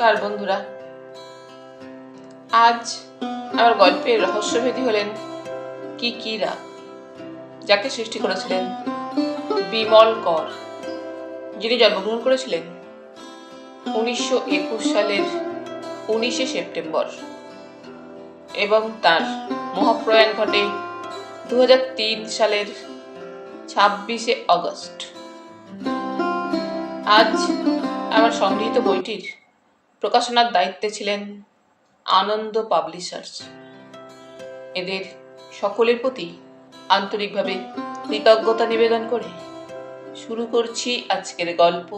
নমস্কার বন্ধুরা। আজ আমার গল্পের রহস্যভেদী হলেন কিকিরা, যাকে সৃষ্টি করেছিলেন বিমল কর, যিনি জন্মগ্রহণ করেছিলেন 1921 সালের 19শে সেপ্টেম্বর এবং তার মহাপ্রয়াণ ঘটে 2003 সালের 26শে অগস্ট। আজ আমার সংগৃহীত বইটির প্রকাশনার দায়িত্বে ছিলেন আনন্দ পাবলিশার্স। এদের সকলের প্রতি আন্তরিকভাবে কৃতজ্ঞতা নিবেদন করে শুরু করছি আজকের গল্প,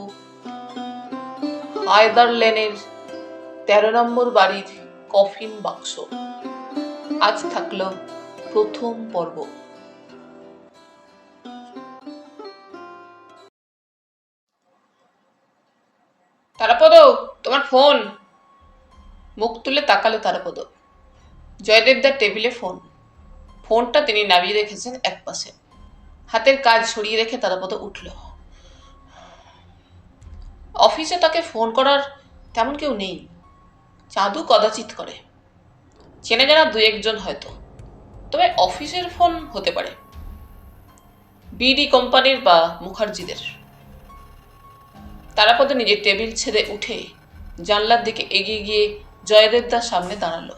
হায়দার লেনের 13 নম্বর বাড়ির কফিন বাক্স। আজ থাকলো প্রথম পর্ব। তারাপদ, তোমার ফোন। মুখ তুলে তাকালো তারাপদ। জয়দেবদার টেবিলে ফোনটা তিনি নামিয়ে রেখেছেন একপাশে। হাতের কাজ সরিয়ে রেখে তারাপদ উঠল। অফিসে তাকে ফোন করার তেমন কেউ নেই। চাঁদু কদাচিৎ করে, চেনে জানা দু একজন হয়তো, তবে অফিসের ফোন হতে পারে বিডি কোম্পানির বা মুখার্জিদের। তারাপদ নিজের টেবিল ছেড়ে উঠে জানলার দিকে এগিয়ে গিয়ে জয়দেবদার সামনে দাঁড়ালো।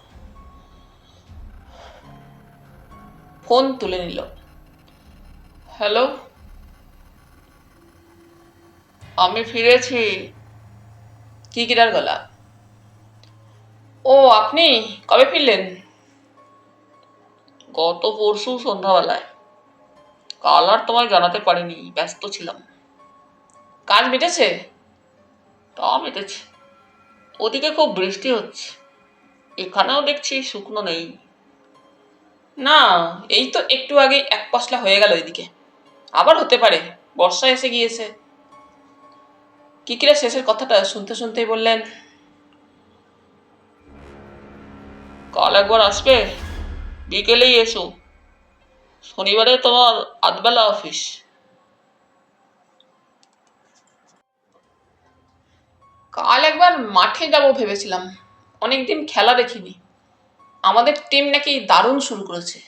ফোন তুলে নিল। হ্যালো, আমি ফিরেছি। কিকিরার গলা। ও, আপনি কবে ফিরলেন? গত পরশু সন্ধ্যাবেলায়। কাল আর তোমায় জানাতে পারিনি, ব্যস্ত ছিলাম। কাজ মিটেছে? তা মিটেছে। ওদিকে খুব বৃষ্টি হচ্ছে, এখানেও দেখছি শুকনো নেই। না, এই তো একটু আগে এক পশলা হয়ে গেল এদিকে। আবার হতে পারে, বর্ষা এসে গিয়েছে। কিকিরা শেষের কথাটা শুনতে শুনতেই বললেন, কাল একবার আসবে? বিকেলেই এসো, শনিবারে তোমার আধবেলা অফিস। কাল একবার মাঠে যাব ভেবেছিলাম, অনেকদিন খেলা দেখিনি। আমাদের টিম নাকি দারুণ শুরু করেছে।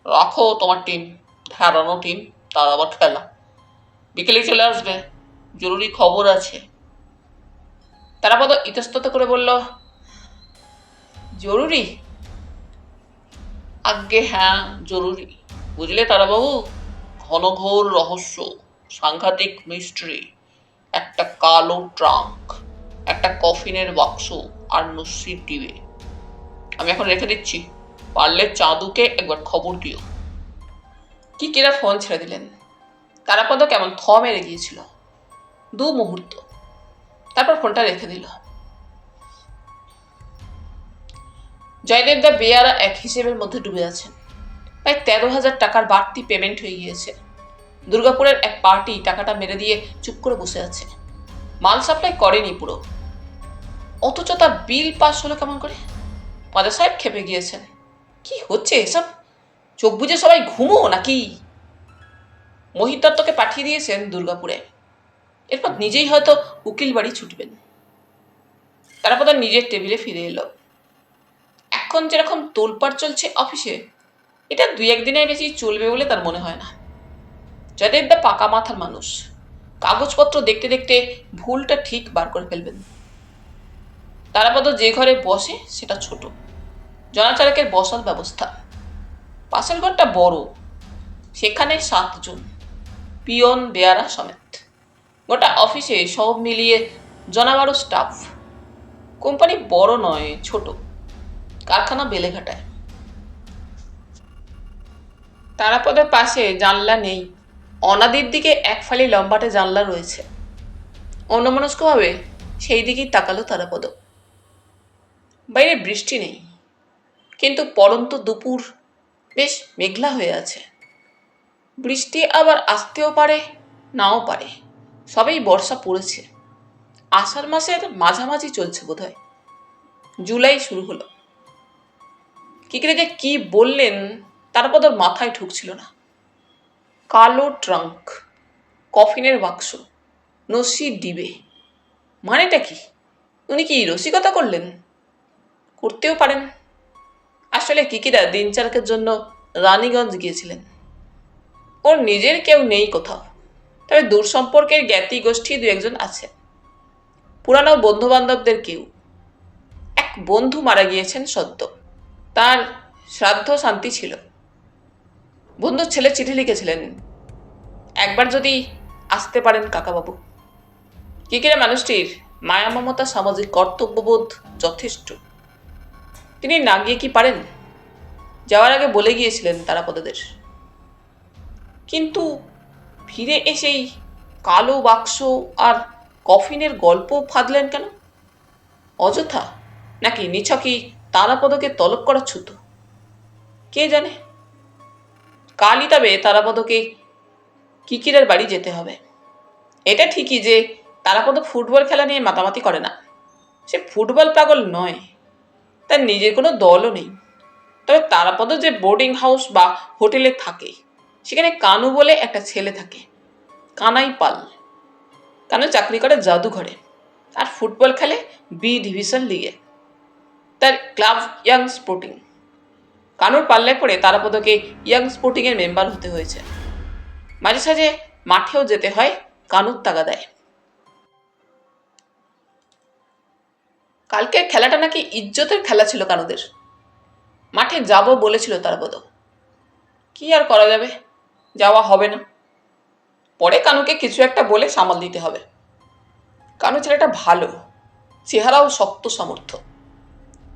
রাখো তোমার টিম, হারানো টিম, তার আবার খেলা। বিকেলে চলে আসবে, জরুরি খবর আছে। তারাপদ ইতস্তত করে বলল, জরুরি? আজ্ঞে হ্যাঁ, জরুরি। বুঝলে তারাবাবু, ঘনঘোর রহস্য, সাংঘাতিক মিস্ট্রি। একটা কালো ট্রাঙ্ক, একটা কফিনের বাক্স আর নস্যির ডিবে। আমি এখন রেখে দিচ্ছি, পারলে চাঁদুকে একবার খবর দিও। কিকিরা ফোন ছেড়ে দিলেন। তারাপদ কেমন থ মেরে গিয়েছিল 2 মুহূর্ত, তারপর ফোনটা রেখে দিল। জয়দেবদা বেয়ারা এক হিসেবের মধ্যে ডুবে আছেন। প্রায় 13,000 টাকার বাড়তি পেমেন্ট হয়ে গিয়েছে। দুর্গাপুরের এক পার্টি টাকাটা মেরে দিয়ে চুপ করে বসে আছে। মাল সাপ্লাই করেনি পুরো, অথচ তার বিল পাস হলো কেমন করে? মাজা সাহেব খেপে গিয়েছেন। কি হচ্ছে এসব? চোখ বুঝে সবাই ঘুমো নাকি? মহিদত্তকে পাঠিয়ে দিয়েছেন দুর্গাপুরে। এরপর নিজেই হয়তো উকিল বাড়ি ছুটবেন। তারপর নিজের টেবিলে ফিরে এলো। এখন যেরকম তোলপাড় চলছে অফিসে, এটা 2-1 দিনের বেশি চলবে বলে তার মনে হয় না। জয়দেবদা পাকা মাথার মানুষ, কাগজপত্র দেখতে দেখতে ভুলটা ঠিক বার করে ফেলবেন। তারাপদ যে ঘরে বসে সেটা ছোট, জনাচারেকের বসার ব্যবস্থা। পাশের ঘরটা বড়, সেখানে 7 জন, পিয়ন বেয়ারা সমেত। গোটা অফিসে সব মিলিয়ে জনাবারো স্টাফ। কোম্পানি বড় নয়, ছোট, কারখানা বেলেঘাটায়। তারাপদের পাশে জানলা নেই। অনাদির দিকে এক ফালি লম্বাটে জানলা রয়েছে। অন্যমনস্কভাবে সেই দিকেই তাকালো তারাপদ। বাইরে বৃষ্টি নেই, কিন্তু পরন্ত দুপুর, বেশ মেঘলা হয়ে আছে। বৃষ্টি আবার আসতেও পারে, নাও পারে। সবেই বর্ষা পড়েছে। আষাঢ় মাসের মাঝামাঝি চলছে বোধহয়। জুলাই শুরু হলো। কিকিরে যে কি বললেন তারাপদর মাথায় ঢুকছিল না। কালো ট্রাঙ্ক, কফিনের বাক্স, নস্যির ডিবে, মানেটা কি? উনি কি রসিকতা করলেন? করতেও পারেন। আসলে কিকিরা দিন চারকের জন্য রানীগঞ্জ গিয়েছিলেন। ওর নিজের কেউ নেই কোথাও, তবে দূর সম্পর্কের জ্ঞাতি গোষ্ঠী দু একজন আছে। পুরানো বন্ধু বান্ধবদের কেউ। এক বন্ধু মারা গিয়েছেন সদ্য, তার শ্রাদ্ধ শান্তি ছিল। বন্ধুর ছেলে চিঠি লিখেছিলেন, একবার যদি আসতে পারেন কাকাবাবু। কিকিরা মানুষটির মায়া মমতা, সামাজিক কর্তব্যবোধ যথেষ্ট। তিনি না গিয়ে কি পারেন? যাওয়ার আগে বলে গিয়েছিলেন তারাপদদের। কিন্তু ফিরে এসেই কালো বাক্স আর কফিনের গল্প ফাঁদলেন কেন? অযথা, নাকি নিছকই তারাপদকে তলব করা ছুতো? কে জানে। কালই তবে তারাপদকে কিকিরের বাড়ি যেতে হবে। এটা ঠিকই যে তারাপদ ফুটবল খেলা নিয়ে মাতামাতি করে না। সে ফুটবল পাগল নয়, তার নিজের কোনো দলও নেই। তবে তারাপদ যে বোর্ডিং হাউস বা হোটেলে থাকে, সেখানে কানু বলে একটা ছেলে থাকে, কানাই পাল। কানু চাকরি করে জাদুঘরে, আর ফুটবল খেলে বি ডিভিশন লিগে। তার ক্লাব ইয়াং স্পোর্টিং। কানুর পাল্লায় পড়ে তারাপদকে ইয়াং স্পোর্টিংয়ের মেম্বার হতে হয়েছে। মাঝে সাঝে মাঠেও যেতে হয় কানুর তাগাদায়। কালকের খেলাটা নাকি ইজ্জতের খেলা ছিল কানুদের। মাঠে যাব বলেছিল তারাপদ। কি আর করা যাবে, যাওয়া হবে না। পরে কানুকে কিছু একটা বলে সামাল দিতে হবে। কানু ছেলেটা ভালো, চেহারাও শক্ত সামর্থ্য।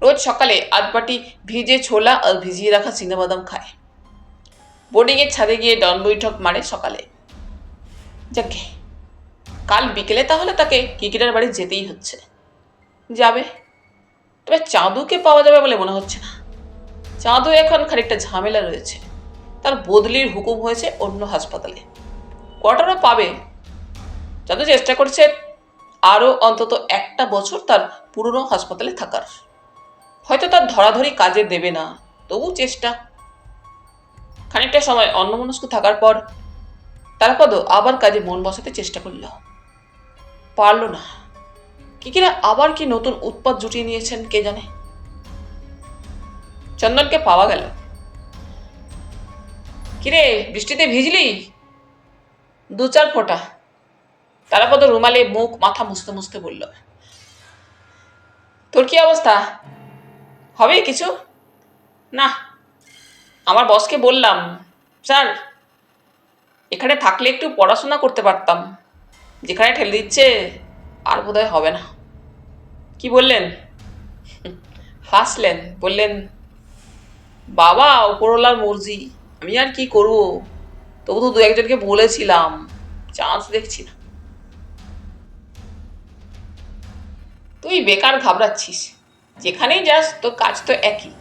রোজ সকালে আধবাটি ভিজে ছোলা আর ভিজিয়ে রাখা চীনাবাদাম খায়। বোর্ডিংয়ের ছাদে গিয়ে ডন বৈঠক মারে সকালে। যাকে, কাল বিকেলে তাহলে তাকে কিকিটার বাড়ি যেতেই হচ্ছে। যাবে, তবে চাঁদুকে পাওয়া যাবে বলে মনে হচ্ছে না। চাঁদু এখন খানিকটা ঝামেলা রয়েছে। তার বদলির হুকুম হয়েছে অন্য হাসপাতালে। কোয়ার্টারও পাবে। চাঁদু চেষ্টা করছে আরও অন্তত একটা বছর তার পুরনো হাসপাতালে থাকার। হয়তো তার ধরাধরি কাজে দেবে না, তবু চেষ্টা। খানিকটা সময় অন্যমনস্ক থাকার পর তারাপদ আবার কাজে মন বসাতে চেষ্টা করল। পারল না। কিকিরা আবার কি নতুন উৎপাত জুটিয়ে নিয়েছেন কে জানে। চন্দনকে পাওয়া গেল। কিরে, বৃষ্টিতে ভিজলি? 2-4 ফোঁটা। তারাপদ রুমালে মুখ মাথা মুছতে মুছতে বলল। তোর কি অবস্থা? হবে কিছু? না, আমার বসকে বললাম, স্যার এখানে থাকলে একটু পড়াশোনা করতে পারতাম, যেখানে ঠেলে দিচ্ছে আর বোধহয় হবে না। কি বললেন? হাসলেন, বললেন, বাবা উপরওয়ালার মর্জি, আমি আর কি করব। তবু তো 2-1জনকে বলেছিলাম, চান্স দেখছি না। তুই বেকার ঘাবড়াচ্ছিস, যেখানেই যাস তোর কাজ তো একই।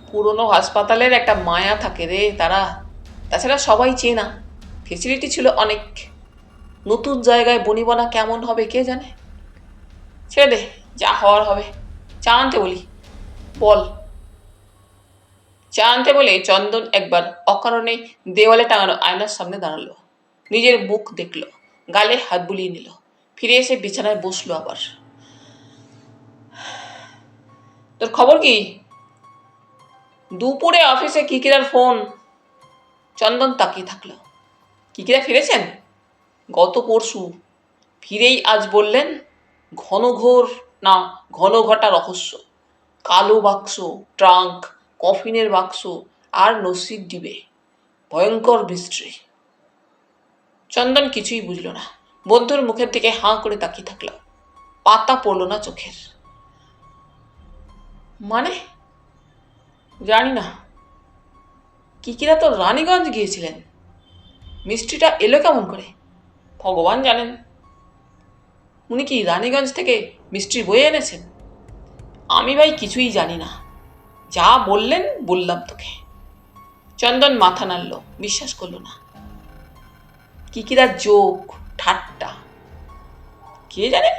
পুরনো হাসপাতালের একটা মায়া থাকে রে তারা। তাছাড়া সবাই চেনা, ফেসিলিটি ছিল অনেক। নতুন জায়গায় বনিবনা কেমন হবে কে জানে। ছেড়ে দে, যা হওয়ার হবে। চা আনতে বলি। বল। চা আনতে বলে চন্দন একবার অকারণে দেওয়ালে টাঙানো আয়নার সামনে দাঁড়ালো। নিজের মুখ দেখল, গালে হাত বুলিয়ে নিল, ফিরে এসে বিছানায় বসলো আবার। তোর খবর কি? দুপুরে অফিসে কিকিরার ফোন। চন্দন তাকিয়ে থাকলো। কিকিরা ফিরেছেন? গত পরশু। ফিরেই আজ বললেন, ঘনঘোর না ঘন ঘটা রহস্য। কালো বাক্স, ট্রাঙ্ক, কফিনের বাক্স আর নসির ডিবে। ভয়ঙ্কর মিস্ট্রি। চন্দন কিছুই বুঝল না। বন্ধুর মুখের দিকে হাঁ করে তাকিয়ে থাকল। পাতা পড়ল না চোখের। মানে? জানি না। কিকিরা তো রানীগঞ্জ গিয়েছিলেন। মিষ্টিটা এলো কেমন করে? ভগবান জানেন। উনি কি রানীগঞ্জ থেকে মিষ্টি বয়ে এনেছেন? আমি ভাই কিছুই জানি না। যা বললেন বললাম তোকে। চন্দন মাথা নাড়ল, বিশ্বাস করল না। কিকিরা জোক, ঠাট্টা। কে জানে।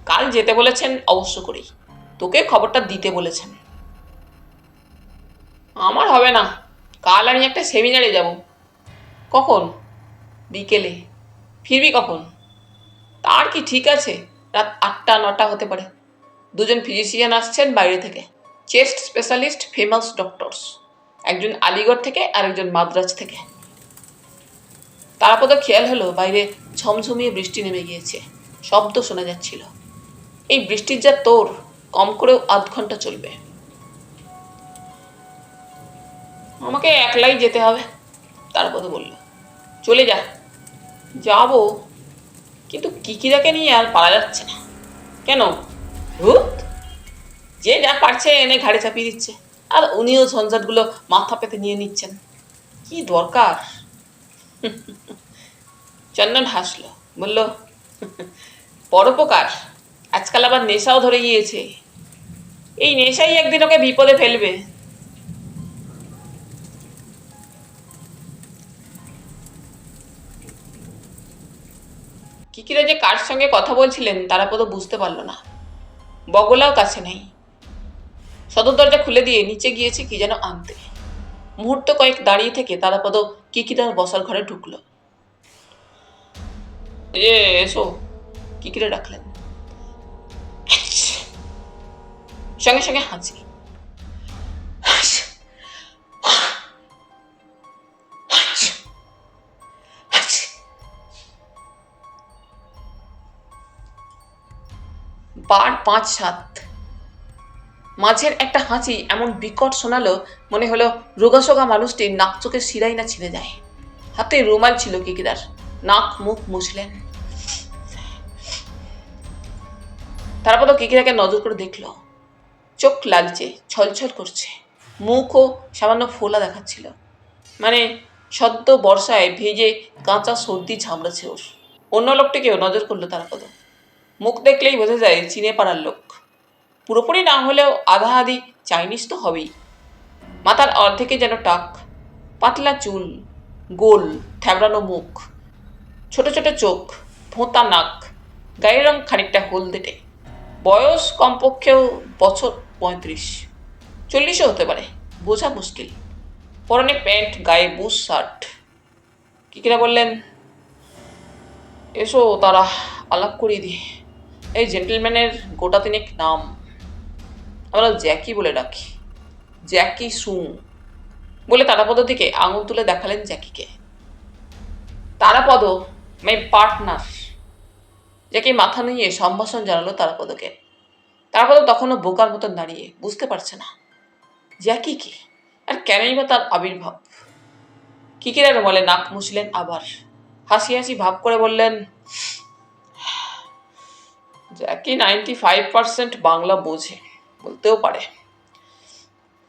কাল যেতে বলেছেন অবশ্য করেই। তোকে খবরটা দিতে বলেছেন। আমার হবে না। কাল আমি একটা সেমিনারে যাব। কখন? বিকেলে। ফিরবি কখন? তার কি ঠিক আছে? রাত 8টা-9টা হতে পারে। দুজন ফিজিশিয়ান আসছেন বাইরে থেকে, চেস্ট স্পেশালিস্ট, ফেমাস ডক্টরস। একজন আলিগড় থেকে আর একজন মাদ্রাজ থেকে। তারাপদ খেয়াল হলো বাইরে ঝমঝমিয়ে বৃষ্টি নেমে গিয়েছে, শব্দ শোনা যাচ্ছিল। এই বৃষ্টির যা তোর, কম করেও আধ ঘন্টা চলবে। আমাকে একলাই যেতে হবে, তারাপদ বলল। চলে যা। যাবো, কিন্তু কিকিরাকে নিয়ে আর পারা যাচ্ছে না। কেন? ভূত? যে যা পারছে এনে ঘাড়ে চাপিয়ে দিচ্ছে, আর উনিও ঝঞ্ঝাটগুলো মাথা পেতে নিয়ে নিচ্ছেন। কি দরকার? চন্দন হাসলো, বলল, পরোপকার। আজকাল আবার নেশাও ধরে গিয়েছে। এই নেশাই একদিন ওকে বিপদে ফেলবে। কিকিরা যে কার সঙ্গে কথা বলছিলেন তারাপদ বুঝতে পারল না। বগলাও কাছে নেই। সদর দরজা খুলে দিয়ে নিচে গিয়েছে কি যেন আনতে। মুহূর্ত কয়েক দাঁড়িয়ে থেকে তারাপদ কিকিরার বসার ঘরে ঢুকলো। এসো, কিকিরা ডাকলেন। সঙ্গে সঙ্গে হাঁচি। বার 5-7। মাঝের একটা হাঁচি এমন বিকট শোনালো, মনে হলো রোগাসোগা মানুষটির নাক চোখের শিরাই না ছিঁড়ে যায়। হাতে রুমাল ছিল কিকিরার, নাক মুখ মুছলেন। তারপর কিকিরাকে নজর করে দেখল। চোখ লালচে, ছলছল করছে, মুখও সামান্য ফোলা দেখাচ্ছিল। মানে সদ্য বর্ষায় ভেজে কাঁচা সর্দি ঝামড়াছে ওর। অন্য লোকটিকেও নজর করলো তারাপদ। মুখ দেখলেই বোঝা যায় চিনে পাড়ার লোক। পুরোপুরি না হলেও আধা আধি চাইনিজ তো হবেই। মাথার অর্ধেকে যেন টাক, পাতলা চুল, গোল থ্যাবড়ানো মুখ, ছোট ছোট চোখ, ভোঁতা নাক, গায়ের রং খানিকটা হলদেটে। বয়স কমপক্ষেও বছর 35-40ও হতে পারে, বোঝা মুশকিল। পরনে প্যান্ট, গায়ে বুশ শার্ট। কিকিরা বললেন, এসো তারা, আলাপ করিয়ে দিই। এই জেন্টেলম্যানের গোটা তিনেক নাম, আমরা জ্যাকি বলে ডাকি। জ্যাকি সুং। বলে তারাপদ দিকে আঙুল তুলে দেখালেন জ্যাকিকে। Tarapada, my partner. জ্যাকি মাথা নিয়ে সম্ভাষণ জানালো তারাপদকে। তারাপদ তখনও বোকার মতন দাঁড়িয়ে, বুঝতে পারছে না জ্যাকি কে, আর কেনই বা তার আবির্ভাব। কিকিরা রুমালে নাক মুছলেন আবার, হাসি হাসি ভাব করে বললেন, জ্যাকি 95% বাংলা বোঝে, বলতেও পারে।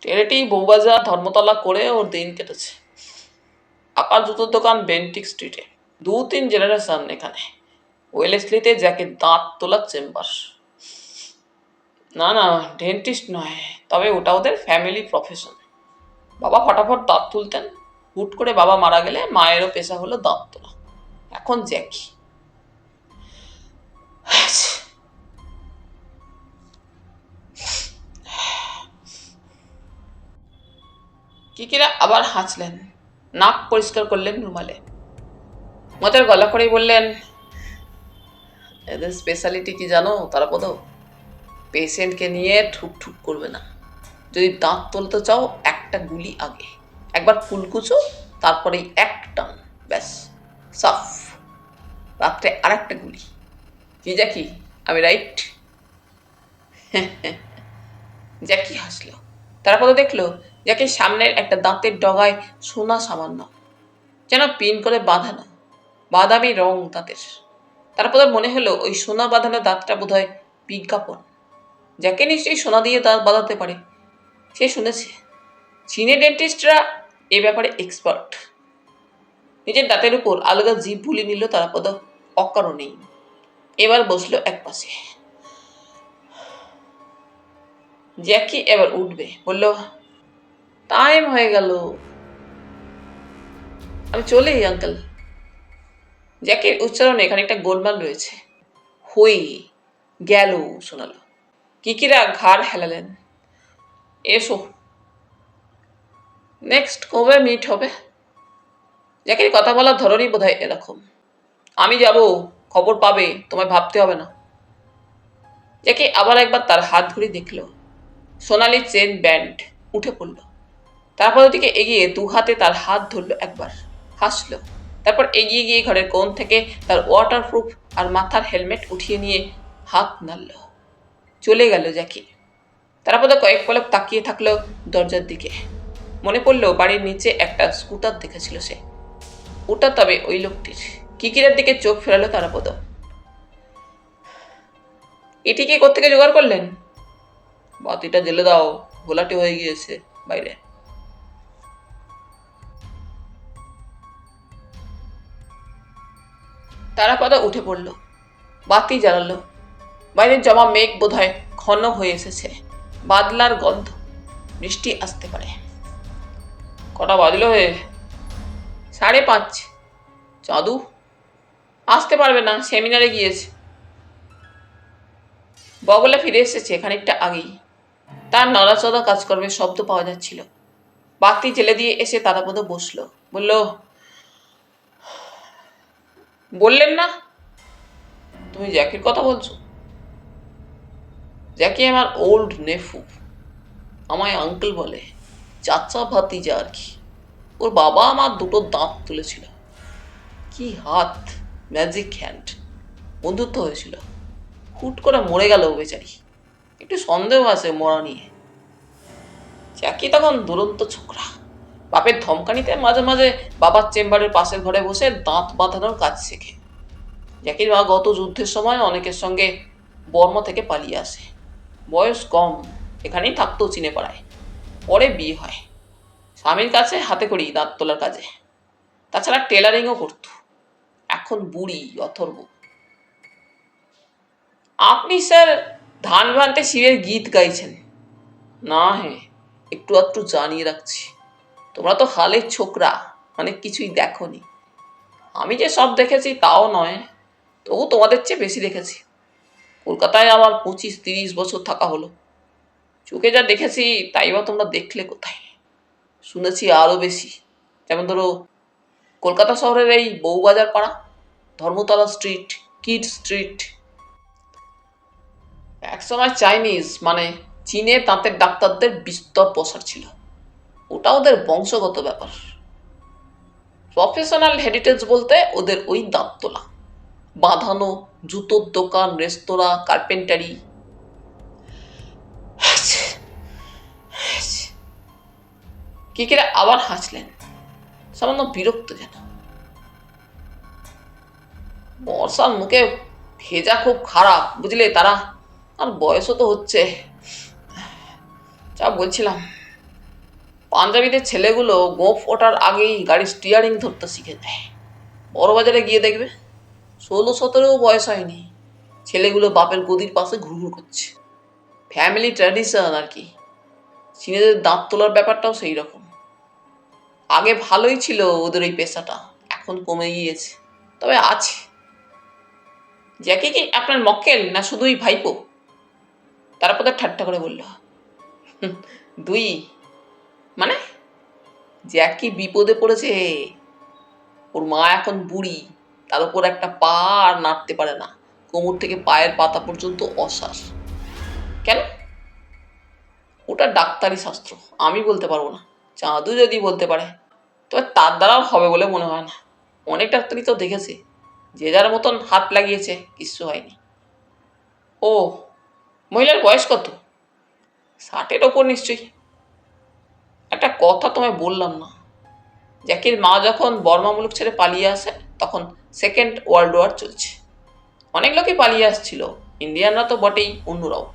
টেরেটি বউবাজার ধর্মতলা করে ওর দিন কেটেছে। আকার জুতোর দোকান বেন্টিক স্ট্রিটে। 2-3 জেনারেশন এখানে। ওয়েলেসলিতে জ্যাকের দাঁত তোলার চেম্বার। না না, ডেন্টিস্ট নয়, তবে ওটা ওদের ফ্যামিলি প্রফেশন। বাবা ফটাফট দাঁত তুলতেন। হুট করে বাবা মারা গেলে মায়েরও পেশা হলো দাঁত তোলা। এখন জ্যাকি। কিকিরা আবার হাঁচলেন, নাক পরিষ্কার করলেন রুমালে। মতের গলা করেই বললেন, এদের স্পেশালিটি কি জানো তারাপদ? পেশেন্টকে নিয়ে ঠুক ঠুক করবে না। যদি দাঁত তুলতে চাও একটা গুলি আগে, একবার কুলকুচো, তারপরেই এক টান, ব্যাস সাফ। রাত্রে আর একটা গুলি। কি জ্যাকি, আমি রাইট? জ্যাকি হাসলো। তারপর দেখলো জ্যাকির সামনের একটা দাঁতের ডগায় সোনা সামান্য, যেন পিন করে বাঁধানো, বাদামি রং দাঁতের। তারপর মনে হলো ওই সোনা বাঁধানো দাঁতটা বোধহয় বিজ্ঞাপন। জ্যাকি নিশ্চয়ই সোনা দিয়ে দাঁত বাঁধাতে পারে, সে শুনেছে। চীনে ডেন্টিস্টরা এ ব্যাপারে এক্সপার্ট। নিজের দাঁতের উপর আলাদা জিভ ভুলি নিল তারাপদ অকারণেই। এবার বসলো এক পাশে। জ্যাকি এবার উঠবে, বলল, টাইম হয়ে গেল, আমি চলি আঙ্কেল। জ্যাকির উচ্চারণে খানিকটা গোলমাল রয়েছে। হয়ে গেল শোনালো। কিকিরা ঘাড় হেলালেন। এসো। নেক্সট কবে মিট হবে? জ্যাকির কথা বলার ধরনই বোধহয় এরকম। আমি যাব, খবর পাবে, তোমায় ভাবতে হবে না। জ্যাকি আবার একবার তার হাত ঘড়ি দেখল। সোনালি চেন ব্যান্ড। উঠে পড়ল। তারপর ওদিকে এগিয়ে দু হাতে তার হাত ধরল একবার, হাসল। তারপর এগিয়ে গিয়ে ঘরের কোণ থেকে তার ওয়াটারপ্রুফ আর মাথার হেলমেট উঠিয়ে নিয়ে হাত নাড়ল। চলে গেল জ্যাকি। তারপর কয়েক পলক তাকিয়ে থাকলো দরজার দিকে। মনে পড়ল বাড়ির নিচে একটা স্কুটার দেখেছিল সে। ওটা তবে ওই লোকটির। কিকিরের দিকে চোখ ফেরালো তারাপদ। এটিকে কোত্থেকে জোগাড় করলেন? বাতিটা জ্বেলে দাও, ঘোলাটে হয়ে গিয়েছে বাইরে। তারাপদ উঠে পড়ল। বাতি জ্বালালো। বাইরের জমা মেঘ বোধহয় ঘন হয়ে এসেছে। বাদলার গন্ধ। বৃষ্টি আসতে পারে। কটা বাজলো হে? 5:30। চাঁদু আসতে পারবে না, সেমিনারে গিয়েছে। বগলে ফিরে এসেছে খানিকটা আগেই। তার নড়াচড়া কাজকর্মের শব্দ পাওয়া যাচ্ছিল। বাতি জেলে দিয়ে এসে তারাপদ বসল। বললেন না? তুমি জ্যাকির কথা বলছো? জ্যাকি আমার ওল্ড নেফু। আমায় আঙ্কেল বলে। চাচা ভাতিজা আর কি। ওর বাবা আমার দুটো দাঁত তুলেছিল। কি হাত, ম্যাজিক হ্যান্ড। বন্ধুত্ব হয়েছিল। হুট করে মরে গেল বেচারি। একটু সন্দেহ আছে মরা নিয়ে। জ্যাকি তখন দুরন্ত ছোকরা। বাপের ধমকানিতে মাঝে মাঝে বাবার চেম্বারের পাশের ঘরে বসে দাঁত বাঁধানোর কাজ শেখে। জ্যাকির মা গত যুদ্ধের সময় অনেকের সঙ্গে বর্মা থেকে পালিয়ে আসে। বয়স কম, এখানেই থাকতো চিনে পাড়ায়। পরে বিয়ে হয়। স্বামীর কাছে হাতে করি দাঁত তোলার কাজে। তাছাড়া টেলারিংও করত। এখন বুড়ি অথর্ব। আপনি স্যার ধান ভান্তে শিবের গীত গাইছেন? না হে, একটু আধটু জানিয়ে রাখছি। তোমরা তো হালের ছোকরা, অনেক কিছুই দেখোনি। আমি যে সব দেখেছি তাও নয়, তবু তোমাদের চেয়ে বেশি দেখেছি। কলকাতায় আমার 25-30 বছর থাকা হলো। চোখে যা দেখেছি তাই বা তোমরা দেখলে কোথায়? শুনেছি আরও বেশি। যেমন ধরো কলকাতা শহরের এই বউবাজার পাড়া, ধর্মতলা স্ট্রিট, কিড স্ট্রিট। একসময় চাইনিজ মানে চীনে দাঁতের ডাক্তারদের বিস্তর প্রসার ছিল। ওটা ওদের বংশগত ব্যাপার। প্রফেশনাল হেরিটেজ বলতে ওদের ওই দাঁত তোলা, বাঁধানো, জুতোর দোকান, রেস্তোরাঁ, কার্পেন্টারি। কিকিরা আবার হাসলেন, সামান্য বিরক্ত যেন। বর্ষার মুখে ভেজা খুব খারাপ, বুঝলে তারা। আর বয়সও তো হচ্ছে। যা বলছিলাম, পাঞ্জাবিদের ছেলেগুলো গোঁফ ওঠার আগেই গাড়ির স্টিয়ারিং ধরতে শিখে যায়। বড় বাজারে গিয়ে দেখবে 16-17 বয়স হয়নি, ছেলেগুলো বাপের গদির পাশে ঘুরঘুর করছে। ফ্যামিলি ট্র্যাডিশন আর কি। চীনেদের দাঁত তোলার ব্যাপারটাও সেই রকম। আগে ভালোই ছিল ওদের ওই পেশাটা, এখন কমে গিয়েছে, তবে আছে। জ্যাকি কি আপনার মক্কেল না শুধুই ভাইপো? তারপর ঠাট্টা করে বলল, দুই। মানে? জ্যাকি বিপদে পড়েছে। ওর মা এখন বুড়ি, তার উপর একটা পা আর নাড়তে পারে না। কোমর থেকে পায়ের পাতা পর্যন্ত অশ্বাস। কেন? ওটা ডাক্তারি শাস্ত্র, আমি বলতে পারবো না। চাঁদু যদি বলতে পারে, তবে তার দ্বারাও হবে বলে মনে হয় না। অনেক ডাক্তারই তো দেখেছে, যে যার মতন হাত লাগিয়েছে, কিচ্ছু হয়নি। ও, মহিলার বয়স কত? 60-এর ওপর নিশ্চয়ই। একটা কথা তোমায় বললাম না, জ্যাকির মা যখন বর্মা মুলুক ছেড়ে পালিয়ে আসে তখন সেকেন্ড ওয়ার্ল্ড ওয়ার চলছে। অনেক লোকই পালিয়ে আসছিল, ইন্ডিয়ানরা তো বটেই, অন্যরাও।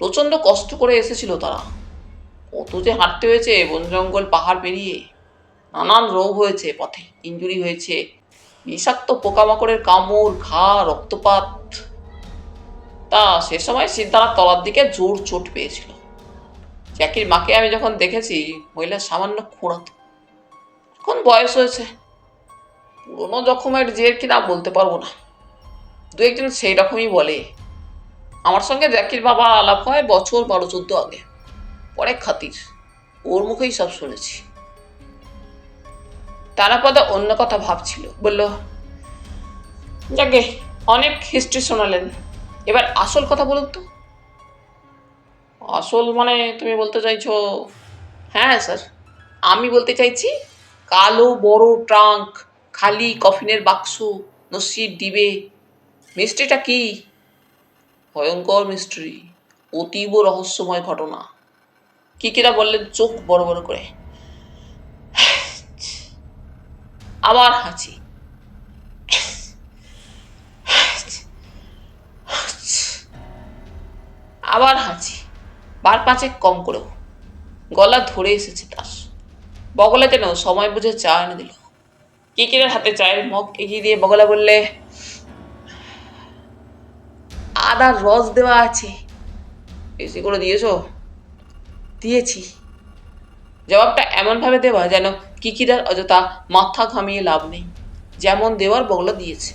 প্রচণ্ড কষ্ট করে এসেছিল তারা। কত যে হাঁটতে হয়েছে বন জঙ্গল পাহাড় পেরিয়ে। নানান রোগ হয়েছে পথে, ইনজুরি হয়েছে, বিষাক্ত পোকামাকড়ের কামড়, ঘা, রক্তপাত। তা সে সময় সিদ্ধারা তলার দিকে জোর চোট পেয়েছিল। জ্যাকির মাকে আমি যখন দেখেছি, মহিলা সামান্য খোঁড়াত। এখন বয়স হয়েছে। পুরোনো জখমের জের কিনা বলতে পারবো না। দু একজন সেই রকমই বলে। আমার সঙ্গে জ্যাকির বাবা আলাপ হয় বছর 12-14 আগে। পরে খাতির, ওর মুখেই সব শুনেছি। তারাপদা অন্য কথা ভাবছিল, বলল, যাকে অনেক হিস্ট্রি শোনালেন, এবার আসল কথা বলুন তো। আসল মানে তুমি বলতে চাইছো? হ্যাঁ স্যার, আমি বলতে চাইছি কালো বড় ট্রাঙ্ক, খালি কফিনের বাক্স, নস্যির ডিবে, মিস্ট্রিটা কি? ভয়ঙ্কর মিস্ট্রি, অতীব রহস্যময় ঘটনা। কিকিরা বললেন চোখ বড় বড় করে। আবার হাঁচি। আবার হাঁচি, বার পাঁচেক কম করেও। গলা ধরে এসেছে তার। বগলা যেন সময় বুঝে চা এনে দিল। কিকিরের হাতে চায়ের মগ এগিয়ে দিয়ে বগলা বললে, আদার রস দেওয়া আছে। বেশি করে দিয়েছো? দিয়েছি। জবাবটা এমনভাবে দেওয়া যেন কিকিরার অযথা মাথা ঘামিয়ে লাভ নেই। যেমন দেওয়ার বগলা দিয়েছে।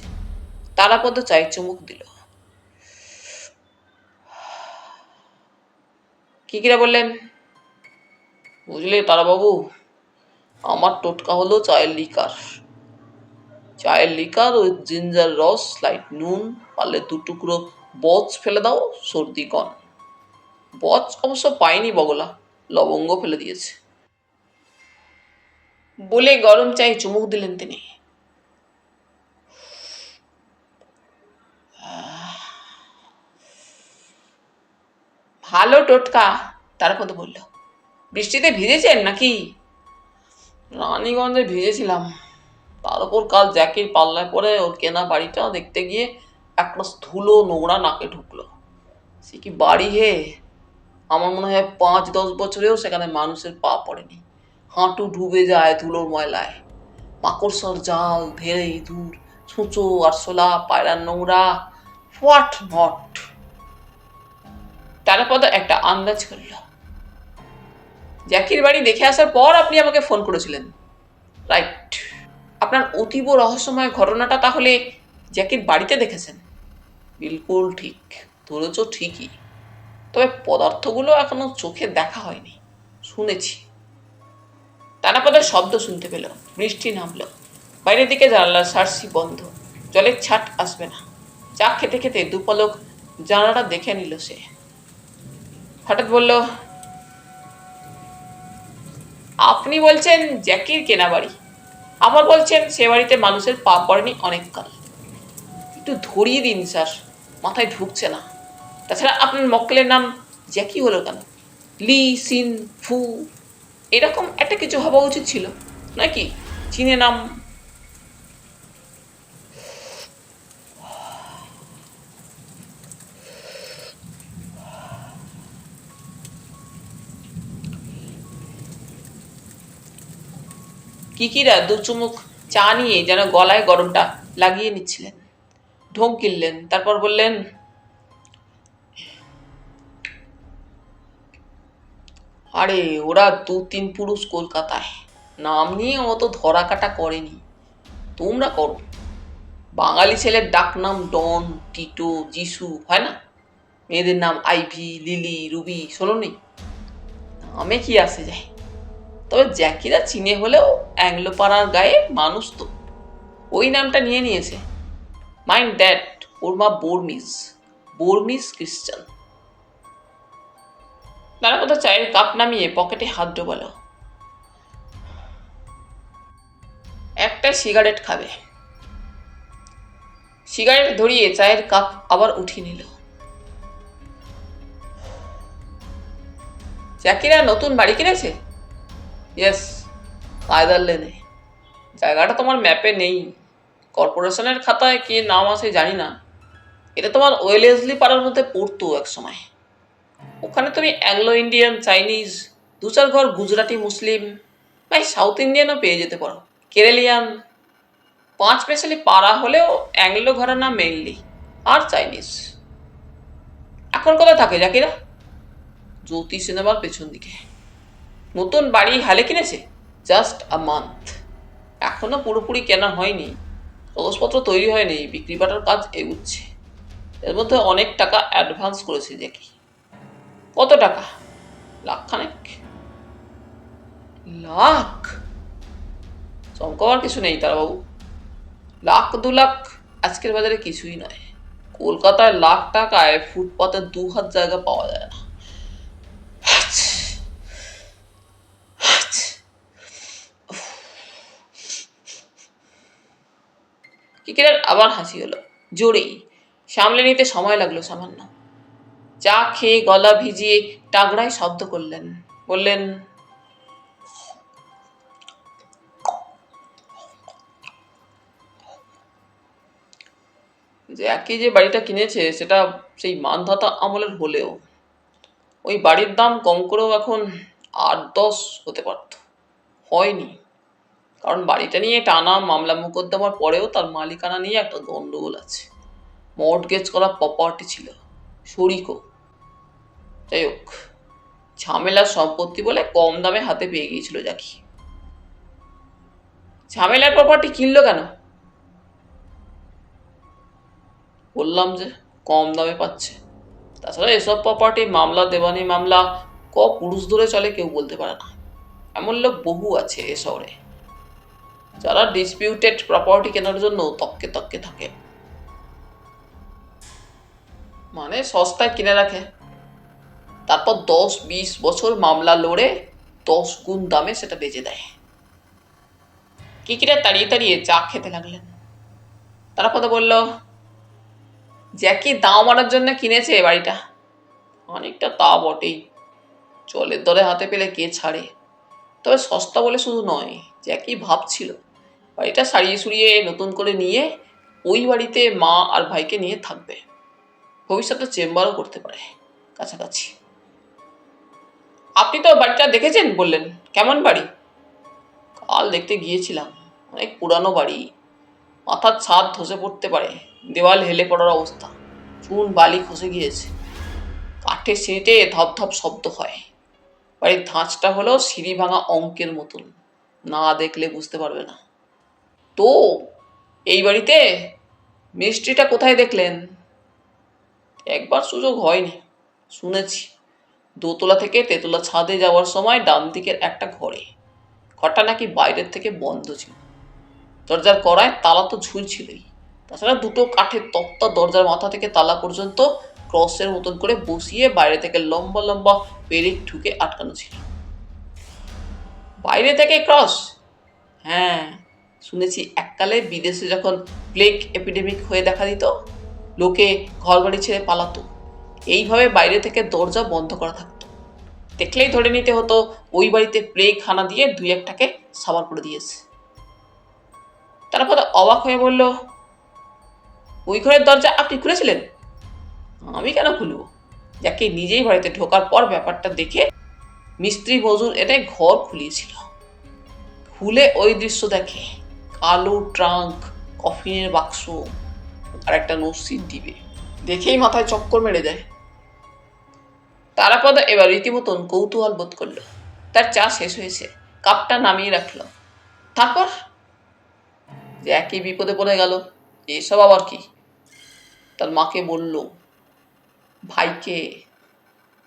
তারাপদ চায়ের চুমুক দিল। কিকিরা বললেন, বুঝলে তারাবাবু, আমার টোটকা হলো চায়ের লিকার। চায়ের লিকার ওই জিঞ্জার রস, লাইট নুন, পারলে 2 টুকরো বচ ফেলে দাও, সর্দি কন। বচ অবশ্য পায়নি বগলা, লবঙ্গ ফেলে দিয়েছে। বলে গরম চায়ে চুমুক দিলেন তিনি। ভালো টোটকা, তারাপদ বলল। বৃষ্টিতে ভিজেছেন নাকি? রানীগঞ্জে ভিজেছিলাম। তার উপর কাল জ্যাকির পাল্লায় পরে ওর কেনা বাড়িটা দেখতে গিয়ে একটা ধুলো নোংরা নাকে ঢুকলো। সে কি বাড়ি হে! আমার মনে হয় 5-10 বছরেও সেখানে মানুষের পা পড়েনি। হাঁটু ডুবে যায় ধুলোর ময়লায়। মাকড়সার জাল, ধেড়ে ইঁদুর, ছুঁচো, আরশোলা, পায়রার নোংরা, হোয়াট নট। তারাপদ একটা আন্দাজ করল। জ্যাকির বাড়ি দেখে আসার পর আপনি আমাকে ফোন করেছিলেন, রাইট? আপনার অতীব রহস্যময় ঘটনাটা তাহলে জ্যাকির বাড়িতে দেখেছেন? বিলকুল ঠিক ধরেছ, ঠিকই। তবে পদার্থগুলো এখনো চোখে দেখা হয়নি, শুনেছি। তারাপদের শব্দ শুনতে পেল। বৃষ্টি নামল। বাইরের দিকে জানলার সার্সি বন্ধ। জলের ছাট আসবে না। চা খেতে খেতে দুপলক জানালাটা দেখে নিল সে। হঠাৎ বলল, আপনি বলছেন জ্যাকির কেনা বাড়ি, আবার বলছেন সে বাড়িতে মানুষের পা পড়েনি অনেককাল। একটু ধরিয়ে দিন স্যার, মাথায় ঢুকছে না। তাছাড়া আপনার মক্কেলের নাম জ্যাকি হলো কেন? লি সিন ফু এরকম একটা কিছু হওয়া উচিত ছিল নাকি? চীনে নাম। কিকিরা 2 চুমুক চা নিয়ে যেন গলায় গরমটা লাগিয়ে নিচ্ছিলেন। ঢোক গিললেন, তারপর বললেন, আরে ওরা 2-3 পুরুষ কলকাতায়, নাম নিয়ে অত ধরা কাটা করেনি। তোমরা করো। বাঙালি ছেলের ডাক নাম ডন, টিটো, যিশু হয় না? মেয়েদের নাম আইভি, লিলি, রুবি, শোনোনি? নামে কি আসে যায়। তবে জ্যাকিরা চীনে হলেও অ্যাংলো পাড়ার গায়ে মানুষ তো, ওই নামটা নিয়ে নিয়েছে। মাইন্ড দ্যাট, ওর মা বর্মিস খ্রিস্টান। তারা কোথাও চায়ের কাপ নামিয়ে পকেটে হাত ডোবালো। একটা সিগারেট খাবে। সিগারেট ধরিয়ে চায়ের কাপ আবার উঠিয়ে নিল। জ্যাকিরা নতুন বাড়ি কিনেছে? ইয়েস, কায়দার লেনে। জায়গাটা তোমার ম্যাপে নেই। কর্পোরেশনের খাতায় কি নাম আছে জানি না। এটা তোমার ওয়েলেসলি পাড়ার মধ্যে পড়তো এক সময়। ওখানে তুমি অ্যাংলো ইন্ডিয়ান, চাইনিজ, 2-4 ঘর গুজরাটি মুসলিম, ভাই সাউথ ইন্ডিয়ানও পেয়ে যেতে পারো, কেরালিয়ান। 5 পেশালি পাড়া হলেও অ্যাংলো ঘরানা মেইনলি, আর চাইনিজ। এখন কোথায় থাকে জাকিরা? জ্যোতি সিনেমার পেছন দিকে। নতুন বাড়ি হালে কিনেছে, জাস্ট আ মান্থ। এখনো পুরোপুরি কেনা হয়নি, কাগজপত্র তৈরি হয়নি, বিক্রি বাটার কাজ এগুচ্ছে। এর মধ্যে অনেক টাকা অ্যাডভান্স করেছে জ্যাকি। কত টাকা? লাখখানেক। লাখ? চমকাবার কিছু নেই তারাবাবু। 1-2 লাখ আজকের বাজারে কিছুই নয়। কলকাতায় লাখ টাকায় ফুটপাতে 2 হাত জায়গা পাওয়া যায় না। কিকিরের আবার হাসি হলো, জোরেই। সামলে নিতে সময় লাগলো সামান্য। চা খেয়ে গলা ভিজিয়ে টাগড়ায় শব্দ করলেন, বললেন, জ্যাকি যে বাড়িটা কিনেছে সেটা সেই মানধাতা আমলের হলেও ওই বাড়ির দাম কম করেও এখন 8-10 হতে পারত। হয়নি, কারণ বাড়িটা নিয়ে টানা মামলা মোকদ্দমার পরেও তার মালিকানা নিয়ে একটা গন্ডগোল আছে। মর্টগেজ করা প্রপার্টি ছিল, শরিকও। যাই হোক, ঝামেলার সম্পত্তি বলে কম দামে হাতে পেয়ে গিয়েছিল জ্যাকি। ঝামেলার প্রপার্টি কিনলো কেন? বললাম যে কম দামে পাচ্ছে। তাছাড়া এসব প্রপার্টি মামলা দেওয়ানি মামলা পুরুষ ধরে চলে কেউ বলতে পারে না। এমন লোক বহু আছে এ শহরে যারা ডিসপিউটেড প্রপার্টি কেনার জন্য তককে তককে থাকে। মানে সস্তায় কিনে রাখে, তারপর 10-20 বছর মামলা লড়ে 10 গুণ দামে সেটা বেচে দেয়। কিকিরা তাড়িয়ে তাড়িয়ে চা খেতে লাগলেন। তারা কথা বলল, জ্যাকি দাম মারার জন্য কিনেছে বাড়িটা। অনেকটা তা বটেই, জলের দরে হাতে পেলে কে ছাড়ে। তবে সস্তা বলে শুধু নয়, জ্যাকি ভাবছিল বাড়িটা সারিয়ে সুরিয়ে নতুন করে নিয়ে ওই বাড়িতে মা আর ভাইকে নিয়ে থাকবে। ভবিষ্যতে চেম্বারও করতে পারে কাছাকাছি। আপনি তো বাড়িটা দেখেছেন বললেন, কেমন বাড়ি? কাল দেখতে গিয়েছিলাম, অনেক পুরানো বাড়ি। মাথার ছাদ ধসে পড়তে পারে, দেওয়াল হেলে পড়ার অবস্থা, চুন বালি খসে গিয়েছে, কাঠের সিঁড়িতে ধপধপ শব্দ হয়। বাড়ির ধাঁচটা হলো সিঁড়ি ভাঙা অঙ্কের মতন, না দেখলে বুঝতে পারবে না। তো এই বাড়িতে মিস্ত্রিটা কোথায় দেখলেন? একবার সুযোগ হয়নি, শুনেছি। দোতলা থেকে তেতলা ছাদে যাওয়ার সময় ডান দিকের একটা ঘরটা নাকি বাইরের থেকে বন্ধ ছিল। দরজার কড়ায় তালা তো ঝুলছিলই, তাছাড়া দুটো কাঠের তক্তা দরজার মাথা থেকে তালা পর্যন্ত ক্রসের মতন করে বসিয়ে বাইরে থেকে লম্বা লম্বা পেরেক ঠুকে আটকানো ছিল। বাইরে থেকে ক্রস? হ্যাঁ, শুনেছি এককালে বিদেশে যখন প্লেগ এপিডেমিক হয়ে দেখা দিত, লোকে ঘর বাড়ি ছেড়ে পালাতো, এইভাবে বাইরে থেকে দরজা বন্ধ করা থাকতো। দেখলেই ধরে নিতে হতো ওই বাড়িতে প্লেগ হানা দিয়ে 2-1টাকে সাবার করে দিয়েছে। তারপর অবাক হয়ে বলল, ওই ঘরের দরজা আপনি খুলেছিলেন? আমি কেন খুলব? যাকে নিজেই বাড়িতে ঢোকার পর ব্যাপারটা দেখে মিস্ত্রি মজুর এনে ঘর খুলিয়েছিল। খুলে ওই দৃশ্য দেখে, কালো ট্রাঙ্ক, কফিনের বাক্স আর একটা নসির ডিবে, দেখেই মাথায় চক্কর মেরে যায়। তারাপদ এবার রীতিমতন কৌতূহল বোধ করলো। তার চা শেষ হয়েছে, কাপটা নামিয়ে রাখলো। তারপর যে একই বিপদে পড়ে গেল। এসব আবার কি? তার মাকে বলল, ভাইকে।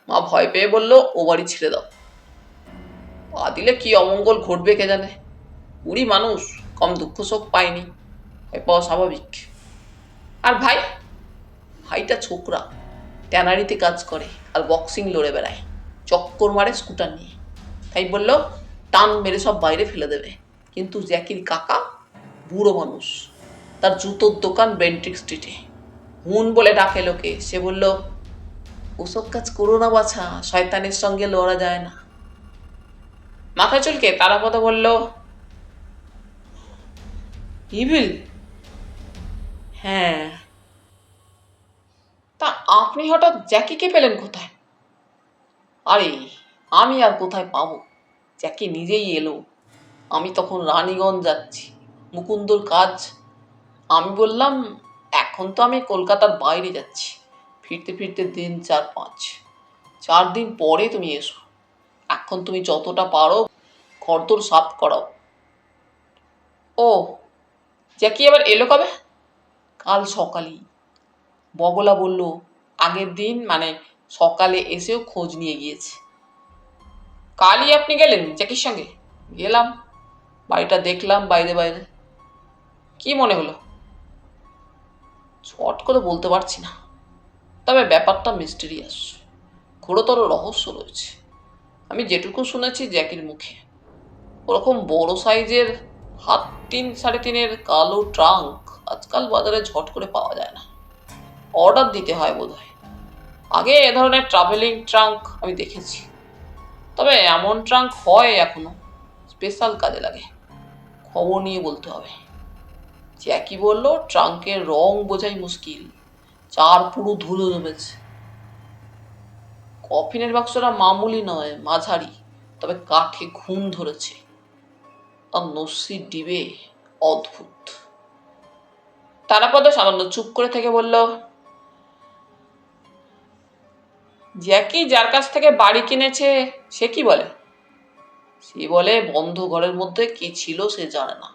মা ভয় পেয়ে বলল, ও বাড়ি ছেড়ে দাও, পা দিলে কি অমঙ্গল ঘটবে কে জানে। বুড়ি মানুষ, কম দুঃখ শোক পায়নি, ভয় পাওয়া স্বাভাবিক। আর ভাইটা ছোকরা, ট্যানারিতে কাজ করে আর বক্সিং লড়ে বেড়ায়, চক্কর মারে স্কুটার নিয়ে। তাই বলল টান মেরে সব বাইরে ফেলে দেবে। কিন্তু জ্যাকির কাকা বুড়ো মানুষ, তার জুতোর দোকান বেন্ট্রিক স্ট্রিটে, হুন বলে ডাকে লোকে। সে বলল, ওসব কাজ করো না বাছা, শয়তানের সঙ্গে লড়া যায় না। মাথা চুলকে তারাপদ বলল, ইভিল? হ্যাঁ। তা আপনি হঠাৎ জ্যাকিকে পেলেন কোথায়? আরে আমি আর কোথায় পাবো, জ্যাকি নিজেই এলো। আমি তখন রানীগঞ্জ যাচ্ছি, মুকুন্দর কাজ। আমি বললাম, এখন তো আমি কলকাতার বাইরে যাচ্ছি, ফিরতে ফিরতে দিন 4-5, 4 দিন পরে তুমি এসো। এখন তুমি যতটা পারো ঘরদোর সাফ করাও। ও, জ্যাকি আবার এলো কবে? কাল সকালেই। বগলা বলল আগের দিন, মানে সকালে এসেও খোঁজ নিয়ে গিয়েছে। কালই আপনি গেলেন জ্যাকির সঙ্গে? গেলাম, বাড়িটা দেখলাম বাইরে বাইরে। কি মনে হলো? চট করে বলতে পারছি না, তবে ব্যাপারটা মিস্টেরিয়াস, ঘোরতর রহস্য রয়েছে। আমি যেটুকু শুনেছি জ্যাকির মুখে, ওরকম বড় সাইজের হাত 3-3.5-এর কালো ট্রাঙ্ক আজকাল বাজারে ঝট করে পাওয়া যায় না, অর্ডার দিতে হয় বোধহয়। আগে এ ধরনের ট্রাভেলিং ট্রাঙ্ক আমি দেখেছি, তবে এমন ট্রাঙ্ক হয় এখনো, স্পেশাল কাজে লাগে। খবর নিয়ে বলতে হবে। জ্যাকি বলল ট্রাঙ্কের রং বোঝাই মুশকিল, চার পুরো ধুলো জমেছে। কফিনের বাক্সটা মামুলি নয়, মাঝারি, তবে কাঠে ঘুম ধরেছে, আর নস্যির ডিবে অদ্ভুত। তারাপদ সামান্য চুপ করে থেকে বলল, জ্যাকি যার কাছ থেকে বাড়ি কিনেছে সে কি বলে? সে বলে বন্ধ ঘরের মধ্যে কি ছিল সে জানে না,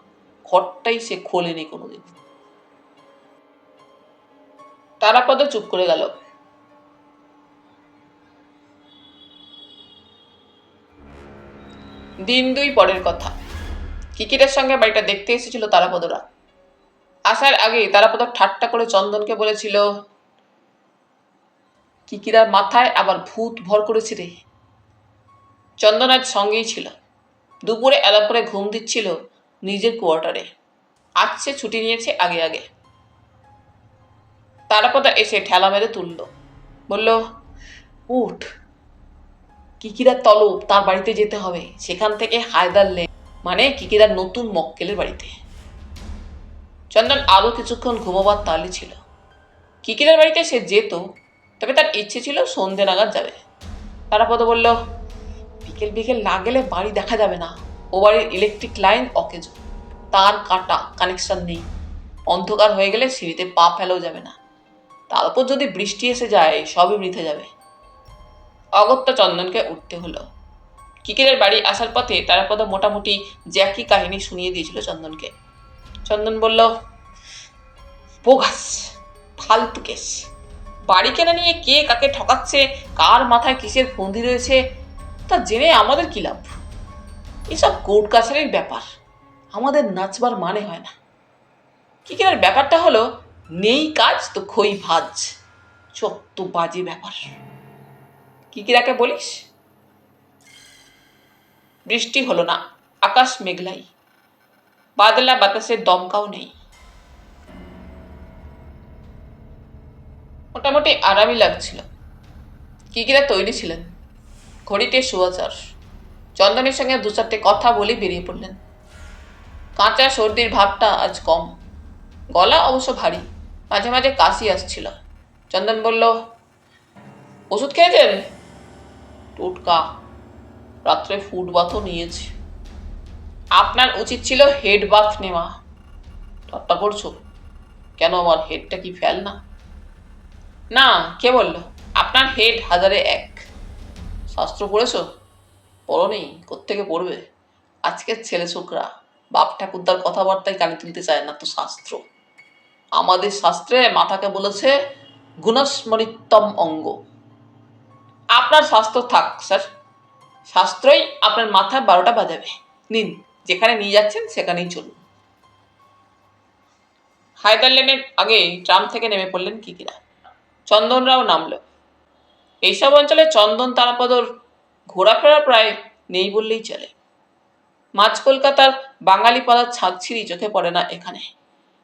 ঘরটাই সে খোলেনি কোনোদিন। তারাপদ চুপ করে গেল। দিন 2 পরের কথা। কিকিরের সঙ্গে বাড়িটা দেখতে এসেছিল তারাপদরা। আসার আগে তারাপদ ঠাট্টা করে চন্দনকে বলেছিল, কিকিরার মাথায় আবার ভূত ভর করেছে রে। চন্দন আজ সঙ্গেই ছিল। দুপুরে এলাপরে ঘুম দিচ্ছিল নিজের কোয়ার্টারে। আজ সে ছুটি নিয়েছে আগে আগে। তারাপদ এসে ঠেলা মেরে তুলল, বলল, উঠ, কিকিরার তলব তার বাড়িতে যেতে হবে, সেখান থেকে হায়দার লেন, মানে কিকিরার নতুন মক্কেলের বাড়িতে। চন্দন আরো কিছুক্ষণ ঘুমোবার তালে ছিল। কিকিরার বাড়িতে সে যেত, তবে তার ইচ্ছে ছিল সন্ধে নাগাদ যাবে। তারাপদ বলল, বিকেল বিকেল না গেলে বাড়ি দেখা যাবে না, ও বাড়ির ইলেকট্রিক লাইন অকেজো, তার কাটা, কানেকশন নেই, অন্ধকার হয়ে গেলে সিঁড়িতে পা ফেলেও যাবে না, তারপর যদি বৃষ্টি এসে যায় সবই বৃথে যাবে। অগত্যা চন্দনকে উঠতে হলো। কিকিরের বাড়ি আসার পথে তারাপদ মোটামুটি জ্যাকি কাহিনী শুনিয়ে দিয়েছিল চন্দনকে। চন্দন বলল, বোগাস, ফালতু কেস। বাড়ি কেনা নিয়ে কে কাকে ঠকাচ্ছে, কার মাথায় কিসের ফন্দি রয়েছে, তা জেনে আমাদের কি লাভ? এসব কোর্ট কাছারির ব্যাপার, আমাদের নাচবার মানে হয় না। কিকিরের ব্যাপারটা হলো, নেই কাজ তো খই ভাজ, চত্ব বাজে ব্যাপার। কিকিরাকে বলিস। বৃষ্টি হলো না, আকাশ মেঘলাই, বাদলা বাতাসের দমকাও নেই। মোটামুটি আরামই লাগছিল। কিকিরা তৈরি ছিলেন। ঘড়িতে 4:15। চন্দনের সঙ্গে 2-4টে কথা বলে বেরিয়ে পড়লেন। কাঁচা সর্দির ভাবটা আজ কম, গলা অবশ্য ভারী, মাঝে মাঝে কাশি আসছিল। চন্দন বলল, ওষুধ খেয়েছেন? টোটকা, রাত্রে ফুড বাথও নিয়েছি। আপনার উচিত ছিল হেড বাথ নেওয়া। ঠাট্টা করছো? কেন, আমার হেডটা কি ফেল না? না, কে বলল? আপনার হেড 1000-এ 1। শাস্ত্র পড়েছো? পড়নি, কোত্থেকে পড়বে? আজকের ছেলে ছোকরা বাপ ঠাকুরদার কথাবার্তায় কানে তুলতে চায় না তো শাস্ত্র। আমাদের শাস্ত্রে মাথাকে বলেছে গুণস্মরিতম অঙ্গ। আপনার শাস্ত্র থাক স্যার, শাস্ত্রই আপনার মাথায় 12টা বাজাবে। নিন, যেখানে নিয়ে যাচ্ছেন সেখানেই চলুন। হায়দার লেনের আগে ট্রাম থেকে নেমে পড়লেন কিকিরা। চন্দনরাও নামল। এইসব অঞ্চলে চন্দন তারাপদর ঘোরাফেরা প্রায় নেই বললেই চলে। মাঝ কলকাতার বাঙালি পাড়ার ছাদছিড়ি চোখে পড়ে না এখানে,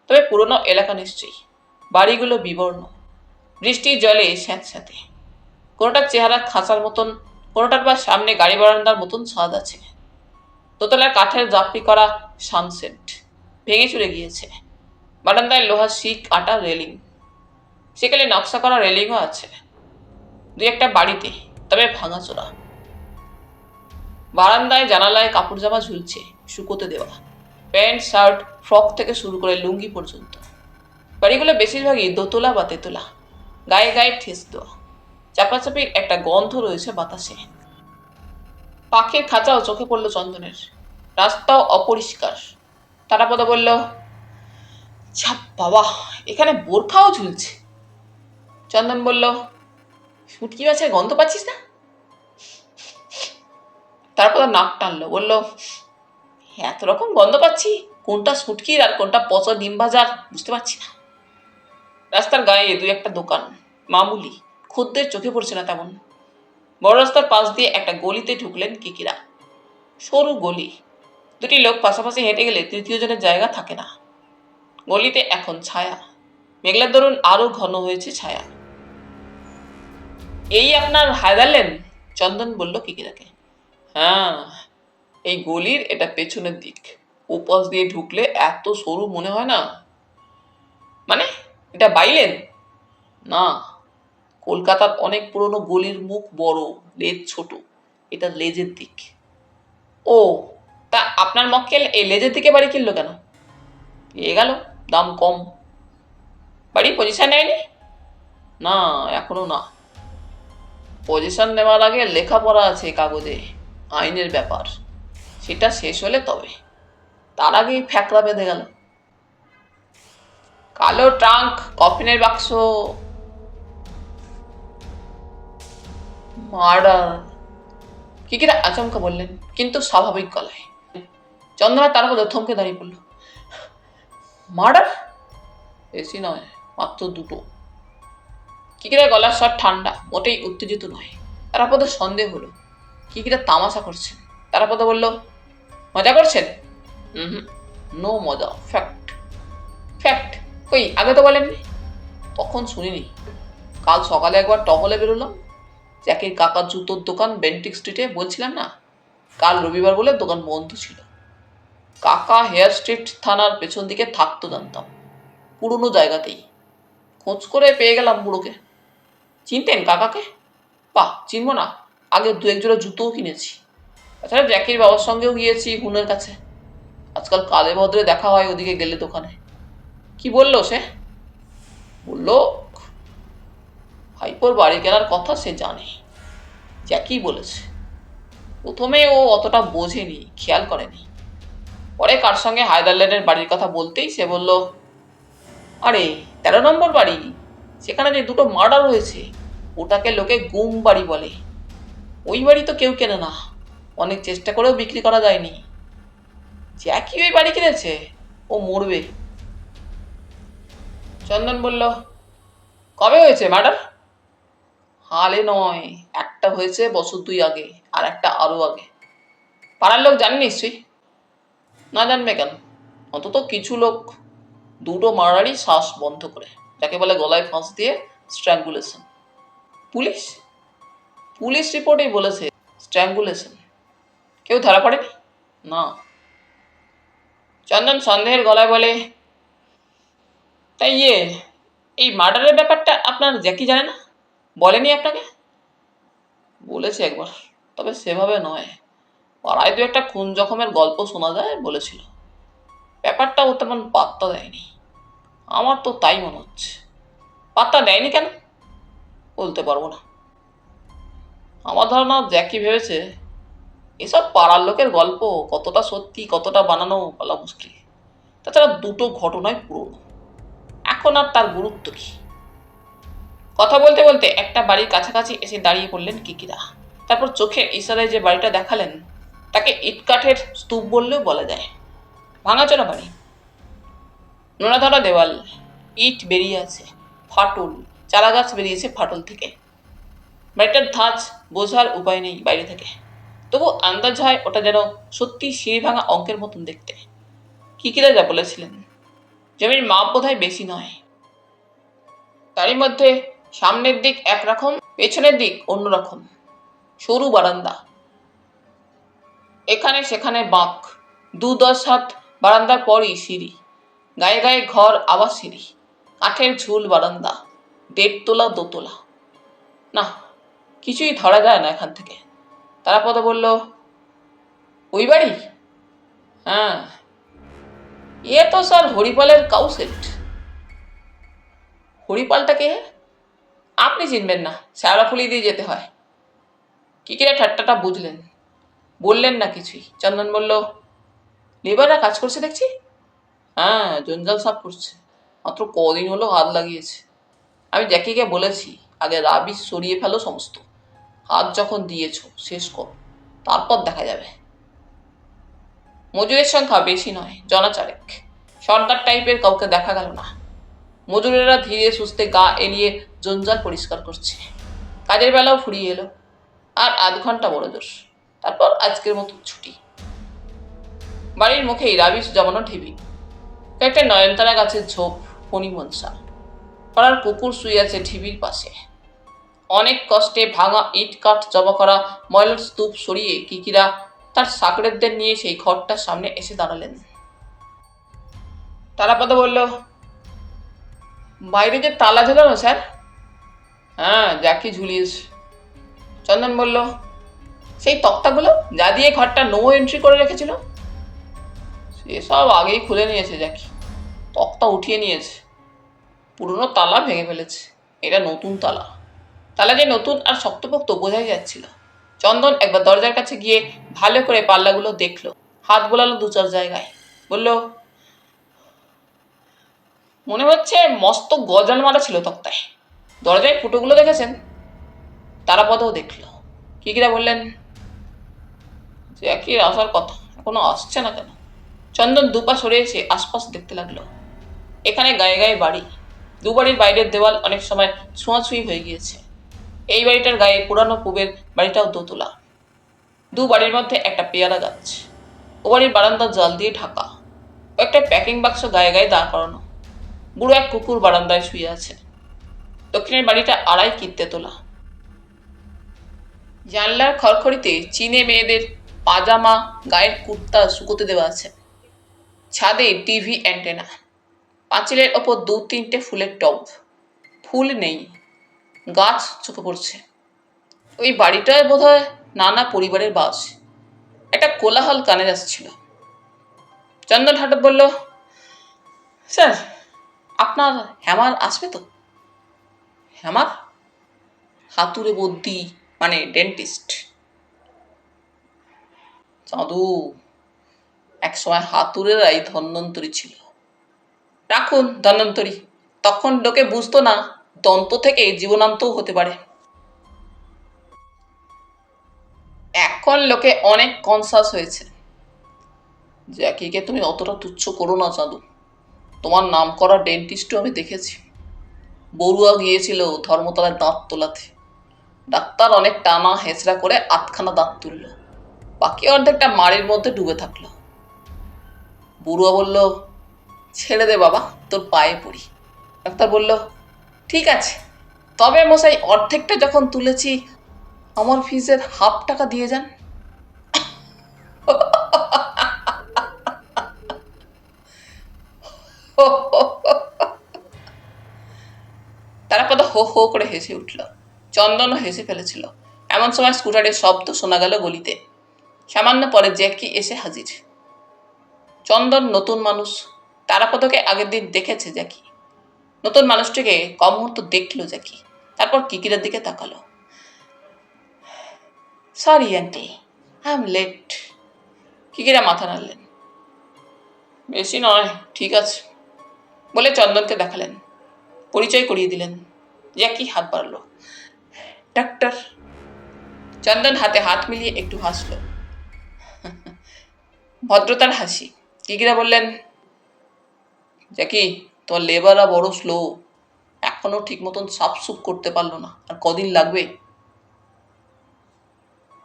তবে পুরনো এলাকা নিশ্চয়ই। বাড়িগুলো বিবর্ণ, বৃষ্টির জলে স্যাঁতস্যাঁতে। কোনোটার চেহারা খাঁচার মতন, কোনোটার বা সামনে গাড়ি বারান্দার মতন ছাদ আছে। দোতলার কাঠের জাপড়ি করা সানসেট ভেঙে চুরে গিয়েছে। বারান্দায় লোহার শিক আটা রেলিং, সেখানে নকশা করা রেলিংও আছে 2-1টা বাড়িতে, তবে ভাঙাচোরা। বারান্দায় জানালায় কাপড় জামা ঝুলছে, শুকোতে দেওয়া, প্যান্ট শার্ট ফ্রক থেকে শুরু করে লুঙ্গি পর্যন্ত। বাড়িগুলো বেশিরভাগই দোতলা বা তেতলা, গায়ে গায়ে ঠেস দেওয়া, চাপাচাপির একটা গন্ধ রয়েছে বাতাসে। পাখির খাঁচাও চোখে পড়ল চন্দনের। রাস্তাও অপরিষ্কার। তারাপদ বলল, ছাপ বাবা, এখানে বোরখাও ঝুলছে। চন্দন বলল, শুটকি মাছের গন্ধ পাচ্ছিস না? তারপর নাক টানলো, বলল, এত রকম গন্ধ পাচ্ছি, কোনটা শুটকির আর কোনটা পচা ডিম ভাজার বুঝতে পারছি না। রাস্তার গায়ে দুই একটা দোকান, মামুলি, খদ্দের চোখে পড়ছে না তেমন। বড় রাস্তার পাশ দিয়ে একটা গলিতে ঢুকলেন কিকিরা। সরু গলি, দুটি লোক পাশাপাশি হেঁটে গেলে তৃতীয় জনের জায়গা থাকে না। গলিতে এখন ছায়া, মেঘলার দরুন আরো ঘন হয়েছে ছায়া। এই আপনার হায়দারলেন? চন্দন বলল কিকিরাকে। হ্যাঁ, এই গলির এটা পেছনের দিক। ওপাশ দিয়ে ঢুকলে এত সরু মনে হয় না। মানে এটা বাইলেন? না, কলকাতার অনেক পুরনো গলির মুখ বড়, লেজ ছোট। এটা লেজের দিক। ও, তা আপনার মক্কেল এই লেজের দিকে বাড়ি কিনলো কেন? পেয়ে গেল, দাম কম। বাড়ি পজিশন নেয়নি? না, এখনো না। পজিশন নেওয়ার আগে লেখাপড়া আছে কাগজে, আইনের ব্যাপার। সেটা শেষ হলে তবে। তার আগেই ফ্যাকড়া বেঁধে গেল। কালো ট্রাঙ্ক, কফিনের বাক্স। মার্ডার, কিকিরা আচমকা বললেন, কিন্তু স্বাভাবিক গলায়। চন্দনা তার মধ্যে থমকে দাঁড়িয়ে পড়ল। মার্ডার? বেশি নয়, মাত্র দুটো। কিকিরা গলার স্বর ঠান্ডা, মোটেই উত্তেজিত নয়। তারাপদ সন্দেহ হলো কিকিরা তামাশা করছেন। তারাপদ বলল, মজা করছেন? হুম, নো মজা, ফ্যাক্ট। ফ্যাক্ট? কই, আগে তো বলেননি। তখন শুনিনি। কাল সকালে একবার টহলে বেরোলাম। জ্যাকির কাকার জুতোর দোকান বেন্টিক স্ট্রিটে, বলছিলাম না? কাল রবিবার বলে দোকান বন্ধ ছিল। কাকা হেয়ার স্ট্রিট থানার পেছন দিকে থাকতো জানতাম, পুরনো জায়গাতেই। খোঁজ করে পেয়ে গেলাম বুড়োকে। চিনতেন কাকাকে? বাহ, চিনব না? আগে দু এক জোড়া জুতোও কিনেছি। তাছাড়া জ্যাকির বাবার সঙ্গেও গিয়েছি হুনের কাছে। আজকাল কালে ভদ্রে দেখা হয় ওদিকে গেলে দোকানে। কি বললো সে? বলল ভাইপোর বাড়ি কেনার কথা সে জানে। জ্যাকি বলেছে। প্রথমে ও অতটা বোঝেনি, খেয়াল করেনি। পরে কার সঙ্গে হায়দারল্যান্ডের বাড়ির কথা বলতেই সে বলল, আরে 13 নম্বর বাড়ি, সেখানে যে দুটো মার্ডার হয়েছে, ওটাকে লোকে গুম বাড়ি বলে। ওই বাড়ি তো কেউ কেনে না, অনেক চেষ্টা করেও বিক্রি করা যায়নি। জ্যাকি ওই বাড়ি কিনেছে, ও মরবে। চন্দন বলল, কবে হয়েছে মার্ডার? হালে নয়, একটা হয়েছে বছর 2 আগে, আর একটা আরো আগে। পাড়ার লোক জানে নিশ্চয়ই? না জানবে কেন? অন্তত কিছু লোক। দুটো মারারই শ্বাস বন্ধ করে, যাকে বলে গলায় ফাঁস দিয়ে স্ট্র্যাঙ্গুলেশন। পুলিশ? পুলিশ রিপোর্টেই বলেছে স্ট্র্যাঙ্গুলেশন। কেউ ধরা পড়েনি? না। চন্দন সন্দেহের গলায় বলে, তাই এই মার্ডারের ব্যাপারটা আপনার জ্যাকি জানে না? বলেনি আপনাকে? বলেছে একবার, তবে সেভাবে নয়। পাড়ায় দু একটা খুন জখমের গল্প শোনা যায় বলেছিল। ব্যাপারটা ও তেমন পাত্তা দেয়নি। আমার তো তাই মনে হচ্ছে। পাত্তা দেয়নি কেন? বলতে পারবো না। আমার ধারণা জ্যাকি ভেবেছে এসব পাড়ার লোকের গল্প কতটা সত্যি কতটা বানানো বলা মুশকিল। তাছাড়া দুটো ঘটনাই পুরনো, এখন আর তার গুরুত্ব কি? কথা বলতে বলতে একটা বাড়ির কাছাকাছি এসে দাঁড়িয়ে পড়লেন কিকিরা। তারপর চোখের ইশারায় যে বাড়িটা দেখালেন তাকে ইটকাঠের স্তূপ বললেও বলা যায়। ভাঙাচোরা বাড়ি, নোনা ধরা দেওয়াল, ইট বেরিয়ে আছে, ফাটল, চারা গাছ বেরিয়েছে ফাটল থেকে। বাড়িটার ধাঁচ বোঝার উপায় নেই বাইরে থেকে, তবু আন্দাজ হয় ওটা যেন সত্যি সিঁড়ি ভাঙা অঙ্কের মতন দেখতে। কিকিরা যা বলেছিলেন, জমির মাপ বোধহয় বেশি নয়। তারই মধ্যে সামনের দিক একরকম, পেছনের দিক অন্যরকম। সরু বারান্দা, এখানে সেখানে বাঁক, 2-10 হাত বারান্দার পরই সিঁড়ি, গায়ে গায়ে ঘর, আবার সিঁড়ি, কাঠের ঝুল বারান্দা, 1.5 তলা 2 তলা। না, কিছুই ধরা যায় না এখান থেকে। তারাপদ বলল, ওই বাড়ি? হ্যাঁ, এ তো স্যার হরিপালের কাউসেট। হরিপালটাকে? আপনি চিনবেন না, শ্যাওড়াফুলি দিয়ে যেতে হয়। কিকিরা ঠাট্টাটা বুঝলেন, বললেন না কিছুই। চন্দন বলল, লেবাররা কাজ করছে দেখছি। হ্যাঁ, জঞ্জাল সাফ করছে, মাত্র কদিন হলো হাত লাগিয়েছে। আমি জ্যাকিকে বলেছি আগে রাবিশ সরিয়ে ফেলো সমস্ত, হাত যখন দিয়েছ শেষ করো, তারপর দেখা যাবে। মজুরের সংখ্যা বেশি নয়, জনাচারেক। সর্দার টাইপের কাউকে দেখা গেল না। মজুরেরা ধীরে সুস্থে গা এলিয়ে জঞ্জাল পরিষ্কার করছে। কাজের বেলাও ফুরিয়ে এলো। আর ৮ ঘন্টা বড় জোর। তারপর আজকের মতো ছুটি। বাড়ির মুখেই রাবিশ জমানো ঢিবি, কয়েকটা নয়নতারা গাছের ঝোপ, ফণিমনসা, পাড়ার কুকুর শুয়ে আছে ঢিবির পাশে। অনেক কষ্টে ভাঙা ইট কাঠ জমা করা ময়লার স্তূপ সরিয়ে কিকিরা তার সাকরেদদের নিয়ে সেই ঘরটার সামনে এসে দাঁড়ালেন। তারাপদ বলল, বাইরে যে তালা ঝোলানো স্যার? হ্যাঁ, জ্যাকি ঝুলিয়েছে। চন্দন বলল, সেই তক্তাগুলো যা দিয়ে ঘরটা নো এন্ট্রি করে রেখেছিল? সেসব আগেই খুলে নিয়েছে জ্যাকি, তক্তা উঠিয়ে নিয়েছে। পুরনো তালা ভেঙে ফেলেছে, এটা নতুন তালা। তালা যে নতুন আর শক্তপোক্ত বোঝাই যাচ্ছিল। চন্দন একবার দরজার কাছে গিয়ে ভালো করে পাল্লাগুলো দেখলো, হাত বোলালো ২-৪ জায়গায়, বলল, মনে হচ্ছে মস্ত গজাল মারা ছিল তক্তায়। দরজায় ফুটোগুলো দেখেছেন? তারাপদও দেখল। কিকিরা বললেন, জ্যাকির আসার কথা, এখনো আসছে না কেন? চন্দন দুপা সরে এসে আশপাশ দেখতে লাগলো। এখানে গায়ে গায়ে বাড়ি। দু বাড়ির বাইরের দেওয়াল অনেক সময় ছোঁয়াছুঁই হয়ে গিয়েছে। এই বাড়িটার গায়ে পুরানো পুবের বাড়িটাও দোতলা। দু বাড়ির মধ্যে একটা পেয়ারা গাছ। ও বাড়ির বারান্দা জাল দিয়ে ঢাকা। একটা প্যাকিং বাক্স গায়ে গায়ে দাঁড় করানো। বুড়ো এক কুকুর বারান্দায় শুয়ে আছে। দক্ষিণের বাড়িটা ২.৫ কিত্তে তোলা। জানলার খড়খড়িতে চীনে মেয়েদের পাজামা, গায়ের কুর্তা শুকোতে দেওয়া আছে। ছাদে টিভি অ্যান্টেনা। পাঁচিলের ওপর ২-৩টে ফুলের টব। ফুল নেই, গাছ চোখে পড়ছে। ওই বাড়িটায় বোধহয় নানা পরিবারের বাস। একটা কোলাহল কানে যাচ্ছিল। চন্দন হঠাৎ বলল, স্যার, আপনার হ্যামার আসবে তো? হ্যামার? হাতুড়ে বদ্যি, মানে ডেন্টিস্ট। চাঁদু, একসময় হাতুড়েরাই ধন্বন্তরী ছিল। রাখুন ধন্বন্তরী, তখন লোকে বুঝতো না দন্ত থেকে জীবনান্তও হতে পারে। এখন লোকে অনেক কনসাস হয়েছে। জ্যাকিকে তুমি অতটা তুচ্ছ করো না চাঁদু। তোমার নাম করা ডেন্টিস্টও আমি দেখেছি। বড়ুয়া গিয়েছিল ধর্মতলায় দাঁত তোলাতে। ডাক্তার অনেক টানা হেঁচড়া করে ৮খানা দাঁত তুলল, বাকি অর্ধেকটা মাড়ির মধ্যে ডুবে থাকলো। বড়ুয়া বলল, ছেড়ে দে বাবা, তোর পায়ে পড়ি। ডাক্তার বলল, ঠিক আছে, তবে মশাই অর্ধেকটা যখন তুলেছি আমার ফিজের ½ টাকা দিয়ে যান। তারাপদ হো হো করে হেসে উঠল। চন্দনও হেসে ফেলেছিল। এমন সময় স্কুটারের শব্দ শোনা গেল গলিতে। সামান্য পরে জ্যাকি এসে হাজির। চন্দন নতুন মানুষ, তারাপদকে আগের দিন দেখেছে জ্যাকি। নতুন মানুষটিকে কম মুহূর্ত দেখলো জ্যাকি। তারপর কিকিরের দিকে তাকালো। Sorry aunty, I am late. Kikira মাথা নাড়লেন। বেশি নয়, ঠিক আছে বলে চন্দনকে দেখালেন। পরিচয় করিয়ে দিলেন। জ্যাকি হাত বাড়ল। ডাক্তার। চন্দন হাতে হাত মিলিয়ে একটু হাসল, ভদ্রতার হাসি। কিকিরা বললেন, জ্যাকি, তোমার লেবাররা বড় স্লো, এখনো ঠিক মতন সাফসুপ করতে পারলো না। আর কদিন লাগবে?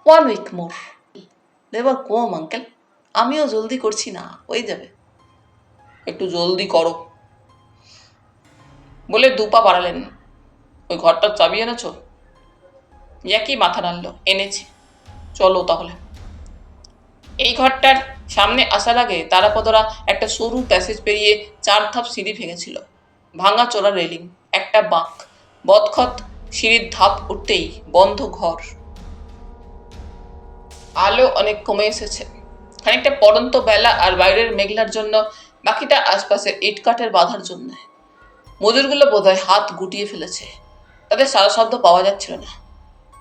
1 উইক মোর। লেবার কম আঙ্কেল, আমিও জলদি করছি না, হয়ে যাবে। একটু জলদি করো বলে ২ পা বাড়ালেন। ওই ঘরটার চাবি এনেছ? জ্যাকি মাথা নাড়ল, এনেছি। চলো তাহলে। এই ঘরটার সামনে আসার আগে তারাপদরা একটা সরু প্যাসেজ পেরিয়ে ৪ ধাপ সিঁড়ি ভেঙেছিল। ভাঙা চোরা রেলিং, একটা বাঁক, বদখত সিঁড়ির ধাপ উঠতেই বন্ধ ঘর। আলো অনেক কমে এসেছে। খানিকটা পড়ন্ত বেলা আর বাইরের মেঘলার জন্য, বাকিটা আশপাশের ইটকাঠের বাধার জন্য। মজুরগুলো বোধহয় হাত গুটিয়ে ফেলেছে। তাদের সারা শব্দ পাওয়া যাচ্ছিল না।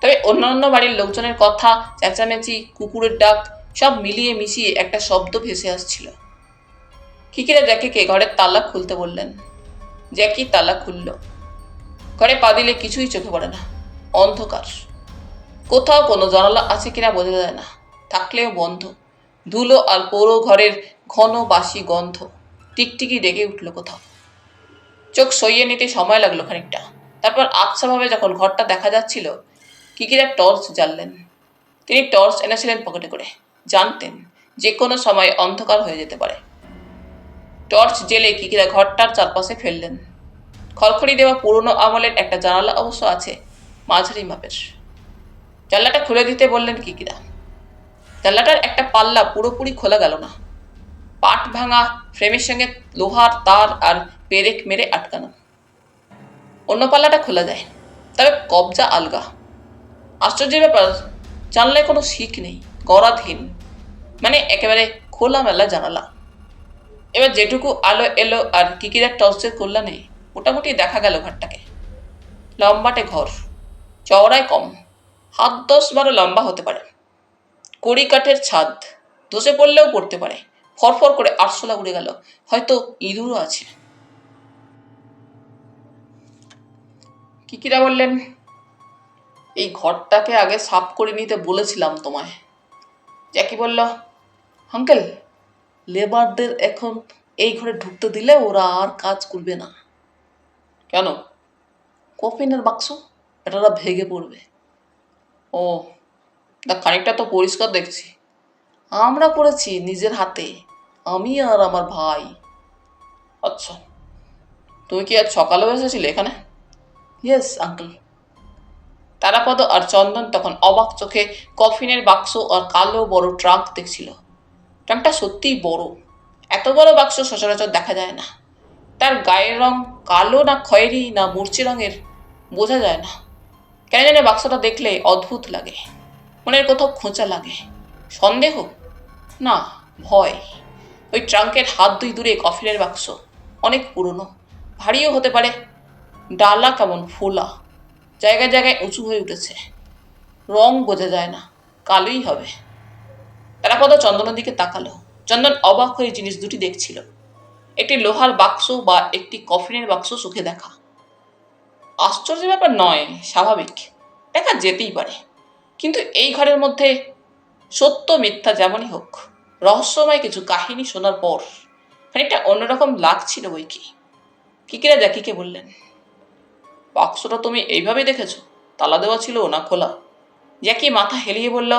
তবে অন্যান্য বাড়ির লোকজনের কথা, চেঁচামেচি, কুকুরের ডাক সব মিলিয়ে মিশিয়ে একটা শব্দ ভেসে আসছিল। কিকিরা জ্যাকিকে ঘরের তালা খুলতে বললেন। জ্যাকি তালা খুলল। ঘরে পা দিলে কিছুই চোখে পড়ে না। অন্ধকার। কোথাও কোনো জানালা আছে কিনা বোঝা যায় না, থাকলেও বন্ধ। ধুলো আর পোড়ো ঘরের ঘন বাসি গন্ধ। টিকটিকি ডেকে উঠল কোথাও। চোখ সইয়ে নিতে সময় লাগলো খানিকটা। তারপর আবছাভাবে যখন ঘরটা দেখা যাচ্ছিল, কিকিরা টর্চ জ্বাললেন। তিনি টর্চ এনেছিলেন পকেটে করে। জানতেন যে কোনো সময় অন্ধকার হয়ে যেতে পারে। টর্চ জেলে কিকিরা ঘরটার চারপাশে ফেললেন। খড়খড়ি দেওয়া পুরনো আমলের একটা জানালা অবশ্য আছে, মাঝারি মাপের। জানলাটা খুলে দিতে বললেন কিকিরা। জানলাটার একটা পাল্লা পুরোপুরি খোলা গেল না। পাট ভাঙা ফ্রেমের সঙ্গে লোহার তার আর পেরেক মেরে আটকানো। অন্য পাল্লাটা খোলা যায়, তবে কবজা আলগা। আশ্চর্যের ব্যাপার, জানলায় কোনো শিক নেই, গরাধীন, মানে একেবারে খোলামেলা জানালা। এবার যেটুকু আলো এলো আর কিকিরার টর্চের কল্যাণে মোটামুটি দেখা গেল ঘরটাকে। লম্বাটে ঘর, চওড়ায় কম, 7-10-12 লম্বা হতে পারে। কড়ি কাঠের ছাদ, ধসে পড়লেও পড়তে পারে। ফরফর করে আরশোলা উড়ে গেল, হয়তো ইঁদুরও আছে। কিকিরা বললেন, এই ঘরটাকে আগে সাফ করে নিতে বলেছিলাম তোমায়। জ্যাকি বলল, আঙ্কেল, লেবারদের এখন এই ঘরে ঢুকতে দিলে ওরা আর কাজ করবে না। কেন? কফিনের বাক্স, এটা ভেঙে পড়বে। ও, খানিকটা তো পরিষ্কার দেখছি। আমরা করেছি নিজের হাতে, আমি আর আমার ভাই। আচ্ছা, তুমি কি আজ সকালেও এসেছিলে এখানে? Yes uncle. তারাপদ আর চন্দন তখন অবাক চোখে কফিনের বাক্স আর কালো বড় ট্রাঙ্ক দেখছিল। ট্রাঙ্কটা সত্যিই বড়। এত বড় বাক্স সচরাচর দেখা যায় না। তার গায়ের রং কালো না খয়েরি না মূর্চে রঙের বোঝা যায় না। কেন জানে বাক্সটা দেখলে অদ্ভুত লাগে, মনের কোথাও খোঁচা লাগে। সন্দেহ না, ভয়। ওই ট্রাঙ্কের হাত 2 দূরে কফিনের বাক্স, অনেক পুরনো, ভারীও হতে পারে। ডালা কেমন ফোলা, জায়গায় জায়গায় উঁচু হয়ে উঠেছে। রং বোঝা যায় না, কালোই হবে। তারাপদ চন্দনের দিকে তাকালো। চন্দন অবাক হয়ে জিনিস দুটি দেখছিল, একটি লোহার বাক্স বা একটি কফিনের বাক্স চোখে দেখা। আশ্চর্যের ব্যাপার নয়, স্বাভাবিক, দেখা যেতেই পারে। কিন্তু এই ঘরের মধ্যে সত্য মিথ্যা যেমনই হোক, রহস্যময় কিছু কাহিনী শোনার পর খানিকটা অন্যরকম লাগছিল বই কি। কিকিরা জ্যাকিকে বললেন, বাক্সটা তুমি এইভাবেই দেখেছো? তালা দেওয়া ছিল না খোলা? জ্যাকি মাথা হেলিয়ে বলল,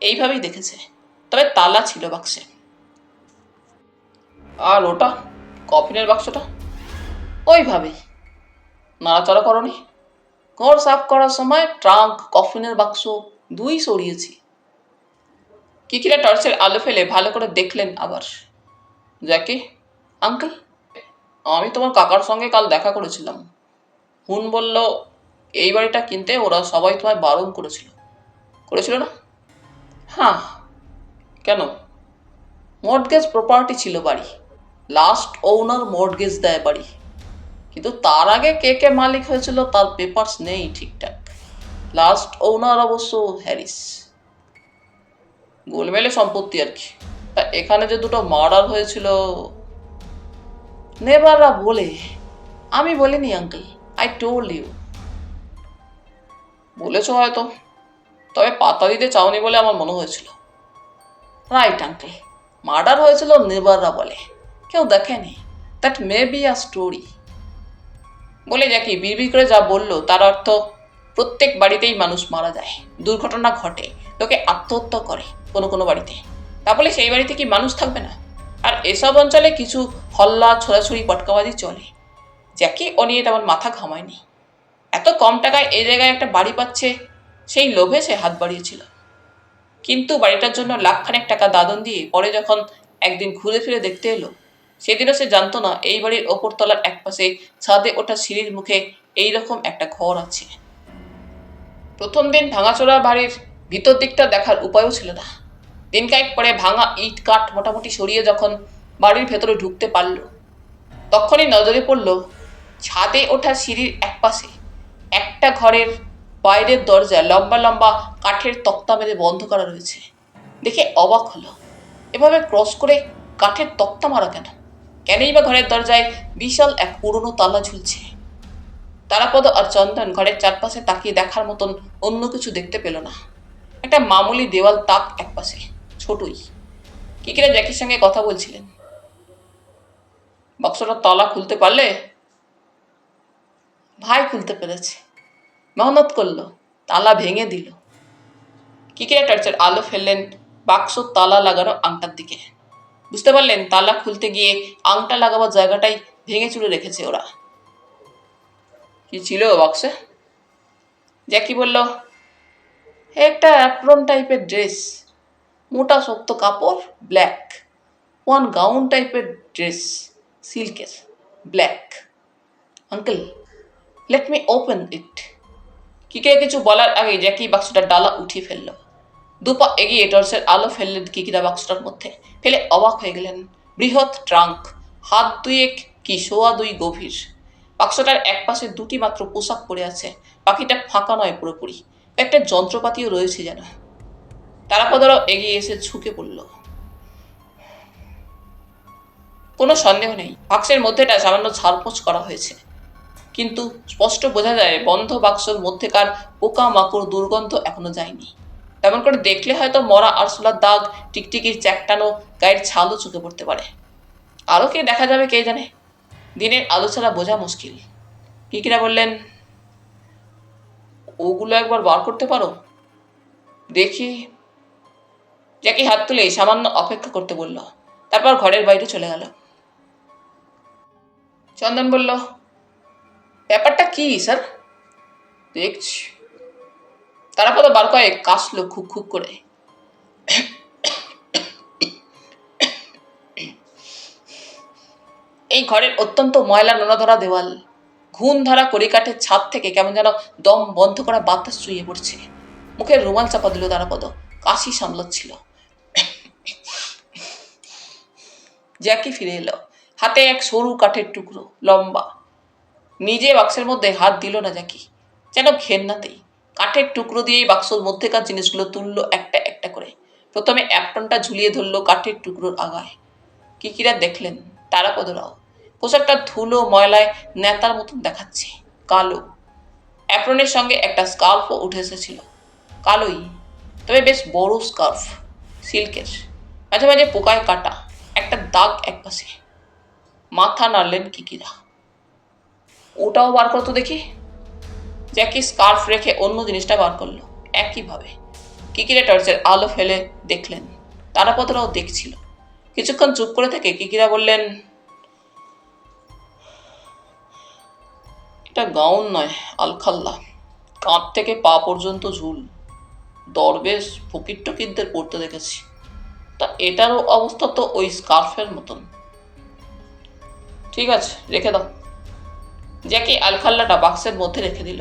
এইভাবেই দেখেছে, তবে তালা ছিল বাক্সে। আর ওটা, কফিনের বাক্সটা? ওইভাবেই। নাড়াচাড়া করনি? ঘর সাফ করার সময় ট্রাঙ্ক, কফিনের বাক্স 2 সরিয়েছি। কিকিরা টর্চের আলো ফেলে ভালো করে দেখলেন আবার। জ্যাকি, আঙ্কেল, আমি তোমার কাকার সঙ্গে কাল দেখা করেছিলাম। হুন বলল এই বাড়িটা কিনতে ওরা সবাই তোমায় বারণ করেছিল না? হ্যাঁ। কেন? মর্টগেজ প্রপার্টি ছিল বাড়ি, লাস্ট ওনার মর্টগেজ দেয় বাড়ি, কিন্তু তার আগে কে কে মালিক হয়েছিল তার পেপারস নেই ঠিকঠাক। লাস্ট ওনার অবশ্য হ্যারিস। গোলমেলে সম্পত্তি আর কি। তা এখানে যে 2টো মার্ডার হয়েছিল, নেবাররা বলে, আমি বলিনি আঙ্কেল, আই টোল্ড ইউ। বলেছ হয়তো, তবে পাতা দিতে চাওনি বলে আমার মনে হয়েছিল। রাইট আঙ্কেল, মার্ডার হয়েছিল নেবাররা বলে, কেউ দেখেনি। That may be a story. বলে যাকি বিড়বিড় করে যা বললো তার অর্থ প্রত্যেক বাড়িতেই মানুষ মারা যায়, দুর্ঘটনা ঘটে, লোকে আত্মহত্যা করে কোনো কোনো বাড়িতে। তা বলে সেই বাড়িতে কি মানুষ থাকবে না? আর এসব অঞ্চলে কিছু হল্লা ছোড়াছুড়ি পটকাবাজি চলে। জ্যাকি ও নিয়ে তেমন মাথা ঘামায়নি। এত কম টাকায় এই জায়গায় একটা বাড়ি পাচ্ছে, সেই লোভে সে হাত বাড়িয়েছিল। কিন্তু বাড়িটার জন্য লাখখানেক টাকা দাদন দিয়ে পরে যখন একদিন ঘুরে ফিরে দেখতে এলো, সেদিনও সে জানতো না এই বাড়ির ওপর তলার একপাশে ছাদে ওঠা সিঁড়ির মুখে এইরকম একটা ঘর আছে। প্রথম দিন ভাঙাচোরা বাড়ির ভিতর দিকটা দেখার উপায়ও ছিল না। দিন কয়েক পরে ভাঙা ইট কাঠ মোটামুটি সরিয়ে যখন বাড়ির ভেতরে ঢুকতে পারল, তখনই নজরে পড়ল ছাদে ওঠা সিঁড়ির একপাশে একটা ঘরের বাইরের দরজা লম্বা লম্বা কাঠের তক্তা মেরে বন্ধ করা রয়েছে। দেখে অবাক হলো, এভাবে ক্রস করে কাঠের তক্তা মারা কেন? কেনই বা ঘরের দরজায় বিশাল এক পুরনো তালা ঝুলছে? তারাপদ আর চন্দন ঘরের চারপাশে তাকিয়ে দেখার মতন অন্য কিছু দেখতে পেল না। একটা মামুলি দেওয়াল তাক একপাশে, ছোটই। কিকিরা জ্যাকির সঙ্গে কথা বলছিলেন। বাক্সটার তালা খুলতে পারলে? ভাই খুলতে পেরেছে, মেহনত করলো, তালা ভেঙে দিল। কিকিরা টর্চের আলো ফেললেন বাক্স তালা লাগানো আংটার দিকে। বুঝতে পারলেন তালা খুলতে গিয়ে আংটা লাগাবার জায়গাটাই ভেঙে চুরে রেখেছে ওরা। কি ছিল বাক্সে? জ্যাকি বলল, একটা অ্যাপ্রন টাইপের ড্রেস, মোটা শক্ত কাপড়, ব্ল্যাক। ওয়ান গাউন টাইপের ড্রেস, সিল্কের, black. Uncle, let me open it. Kikira কিছু বলার আগে জ্যাকি বাক্সটার ডালা উঠিয়ে ফেলল। দুপা এগিয়ে টর্চের আলো ফেললেন কিকিরা বাক্সটার মধ্যে, ফেলে অবাক হয়ে গেলেন। বৃহৎ ট্রাঙ্ক, হাত দুয়েক কি সোয়া দুই গভীর। বাক্সটার একপাশে দুটি মাত্র পোশাক পরে আছে, বাকিটা ফাঁকা নয় পুরোপুরি। একটা যন্ত্রপাতিও রয়েছে যেন। তারাপদরাও এগিয়ে এসে ঝুঁকে পড়ল। কোনো সন্দেহ নেই, বাক্সের মধ্যেটা সামান্য ঝাড়পোঁছ করা হয়েছে, কিন্তু স্পষ্ট বোঝা যায় বন্ধ বাক্সের মধ্যেকার পোকা মাকড় দুর্গন্ধ এখনো যায়নি। তেমন করে দেখলে হয়তো মরা আরশোলার দাগ, টিকটিকির চ্যাকটানো গায়ের ছালও চোখে পড়তে পারে। আরও কে দেখা যাবে কে জানে, দিনের আলো ছাড়া বোঝা মুশকিল। কিকিরা বললেন, ওগুলো একবার বার করতে পারো? দেখি। জ্যাকি হাত তুলে সামান্য অপেক্ষা করতে বলল, তারপর ঘরের বাইরে চলে গেল। চন্দন বলল, ব্যাপারটা কি স্যার? দেখছি। তারাপদ বার কয়েক কাশলো খুক খুক করে। এই ঘরের অত্যন্ত ময়লা নোনাধরা দেওয়াল, ঘুণ ধরা কড়িকাঠের ছাদ থেকে কেমন যেন দম বন্ধ করা বাতাস চুইয়ে পড়ছে। মুখের রুমাল চাপা দিল তারাপদ, কাশি সামলাচ্ছিল। জ্যাকি ফিরে এলো, হাতে এক সরু কাঠের টুকরো, লম্বা। নিজে বাক্সের মধ্যে হাত দিল না জ্যাকি, যেন ঘেন্নাতেই। কাঠের টুকরো দিয়েই বাক্সর মধ্যেকার জিনিসগুলো তুললো একটা একটা করে। প্রথমে অ্যাপ্রনটা ঝুলিয়ে ধরলো কাঠের টুকরোর আগায়। কিকিরা দেখলেন, তারাপদরাও। পোশাকটা ধুলো ময়লায় নেতার মতন দেখাচ্ছে, কালো। অ্যাপ্রনের সঙ্গে একটা স্কার্ফও উঠে এসেছিল, কালোই, তবে বেশ বড় স্কার্ফ, সিল্কের, মাঝে মাঝে পোকায় কাটা, একটা দাগ একপাশে। মাথা নাড়লেন কিকিরা। ওটাও বার করতো দেখি। জ্যাকি স্কার্ফ রেখে অন্য জিনিসটা বার করলো একইভাবে। কিকিরা টর্চের আলো ফেলে দেখলেন, তারাপদরাও দেখছিল। কিছুক্ষণ চুপ করে থেকে কিকিরা বললেন, এটা গাউন নয়, আলখাল্লা। কাঁধ থেকে পা পর্যন্ত ঝুল। দরবেশ ফকির টকিরদের পড়তে দেখেছি। তা এটারও অবস্থা তো ওই স্কার্ফের মতন। ঠিক আছে, রেখে দাও। জ্যাকি আলখাল্লাটা বাক্সের মধ্যে রেখে দিল।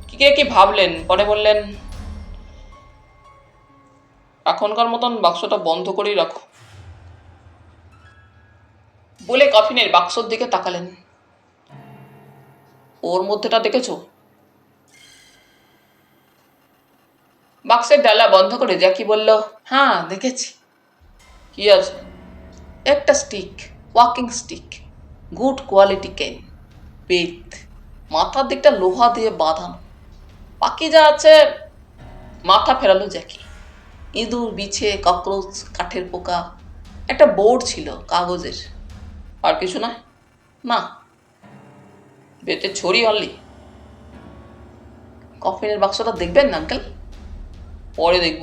কিকিরা কি ভাবলেন, পরে বললেন, এখনকার মতন বাক্সটা বন্ধ করেই রাখো। বলে কফিনের বাক্সর দিকে তাকালেন। ওর মধ্যেটা দেখেছো? বাক্সের ডালা বন্ধ করে জ্যাকি বলল, হ্যাঁ দেখেছি। কি আছে? একটা stick, walking stick, good quality কেন, বেত, মাথার দিকটা লোহা দিয়ে বাঁধানো। বাকি যা আছে, মাথা ফেরালো জ্যাকি। ইঁদুর, বিছে, ককরোচ, কাঠের পোকা, একটা বোর্ড ছিল কাগজের। আর কিছু নয়? না। বেতের ছড়ি অনলি। কফিনের বাক্সটা দেখবেন না আঙ্কেল? পরে দেখব।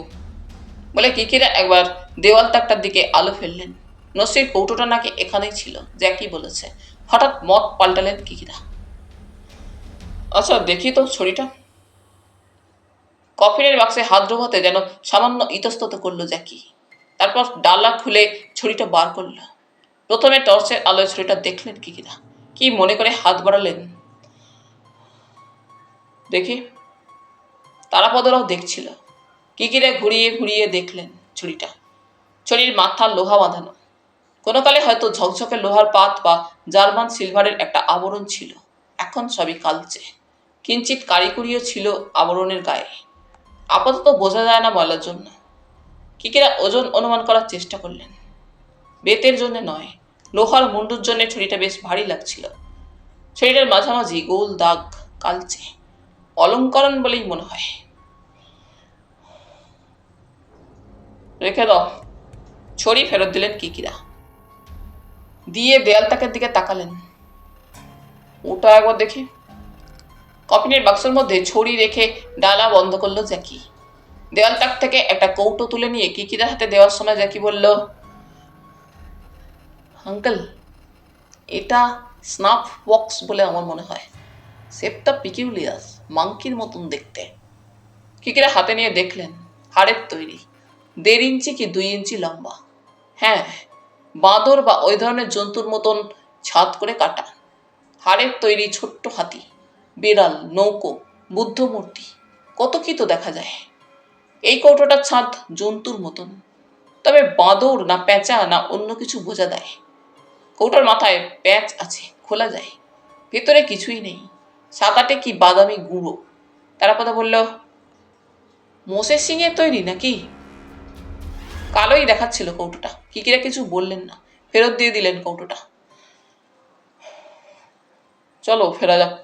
বলে কিকিরা একবার দেওয়াল তাকটার দিকে আলো ফেললেন। নসির কৌটোটা নাকি এখানেই ছিল, জ্যাকি বলেছে। হঠাৎ মত পাল্টালেন কিকিরা। আচ্ছা দেখি তো ছড়িটা। কফিনের বাক্সে হাত ঢোকাতে যেন সামান্য ইতস্তত করলো জ্যাকি। তারপর ডালা খুলে ছড়িটা বার করল। প্রথমে টর্চের আলোয় ছড়িটা দেখলেন কিকিরা, কি মনে করে হাত বাড়ালেন। দেখি। তারাপদরাও দেখছিল। কিকিরা ঘুরিয়ে ঘুরিয়ে দেখলেন ছড়িটা। ছড়ির মাথা লোহা বাঁধানো। কোনো কালে হয়তো ঝকঝকে লোহার পাত বা জার্মান সিলভারের একটা আবরণ ছিল, এখন সবই কালচে। কিঞ্চিত কারিকুরিও ছিল আবরণের গায়ে। আপাতত বোঝা যায় না ময়লার জন্য। কিকিরা ওজন অনুমান করার চেষ্টা করলেন। বেতের জন্য নয়, লোহার মুন্ডুর জন্য ছড়িটা বেশ ভারী লাগছিল। ছড়িটার মাঝামাঝি গোল দাগ, কালচে, অলঙ্করণ বলেই মনে হয়। রেখে দাও। ছড়ি ফেরত দিলেন কিকিরা। দিয়ে দেয়াল তাকের দিকে তাকালেন। ওটা একবার দেখি। কফিনের বাক্সের মধ্যে ছড়ি রেখে ডালা বন্ধ করলো জ্যাকি। দেওয়াল তাক থেকে একটা কৌটো তুলে নিয়ে কিকিদার হাতে দেওয়ার সময় জ্যাকি বলল, আঙ্কেল, এটা স্নাফ বক্স বলে আমার মনে হয়। শেপটা পিকিউলিয়াস, মাংকির মতন দেখতে। কিকিরা হাতে নিয়ে দেখলেন, হাড়ের তৈরি, 1.5 ইঞ্চি কি 2 ইঞ্চি লম্বা। হ্যাঁ, বাঁদর বা ওই ধরনের জন্তুর মতন ছাদ করে কাটা। হাড়ের তৈরি ছোট্ট হাতি, বিড়াল, নৌকো, বুদ্ধ মূর্তি, কত কি তো দেখা যায়। এই কৌটোটার ছাদ জন্তুর মতন, তবে বাঁদর না পেঁচা না অন্য কিছু বোঝা দেয়। কৌটোর মাথায় প্যাচ আছে, খোলা যায়। ভেতরে কিছুই নেই, সাদাটে কি বাদামি গুঁড়ো। তারাপদা বলল, মোষের সিংয়ের তৈরি নাকি? কালোই দেখাচ্ছিল কৌটোটা। কিকিরা কিছু বললেন না, ফেরত দিয়ে দিলেন কৌটোটা। চলো ফেরা যাক।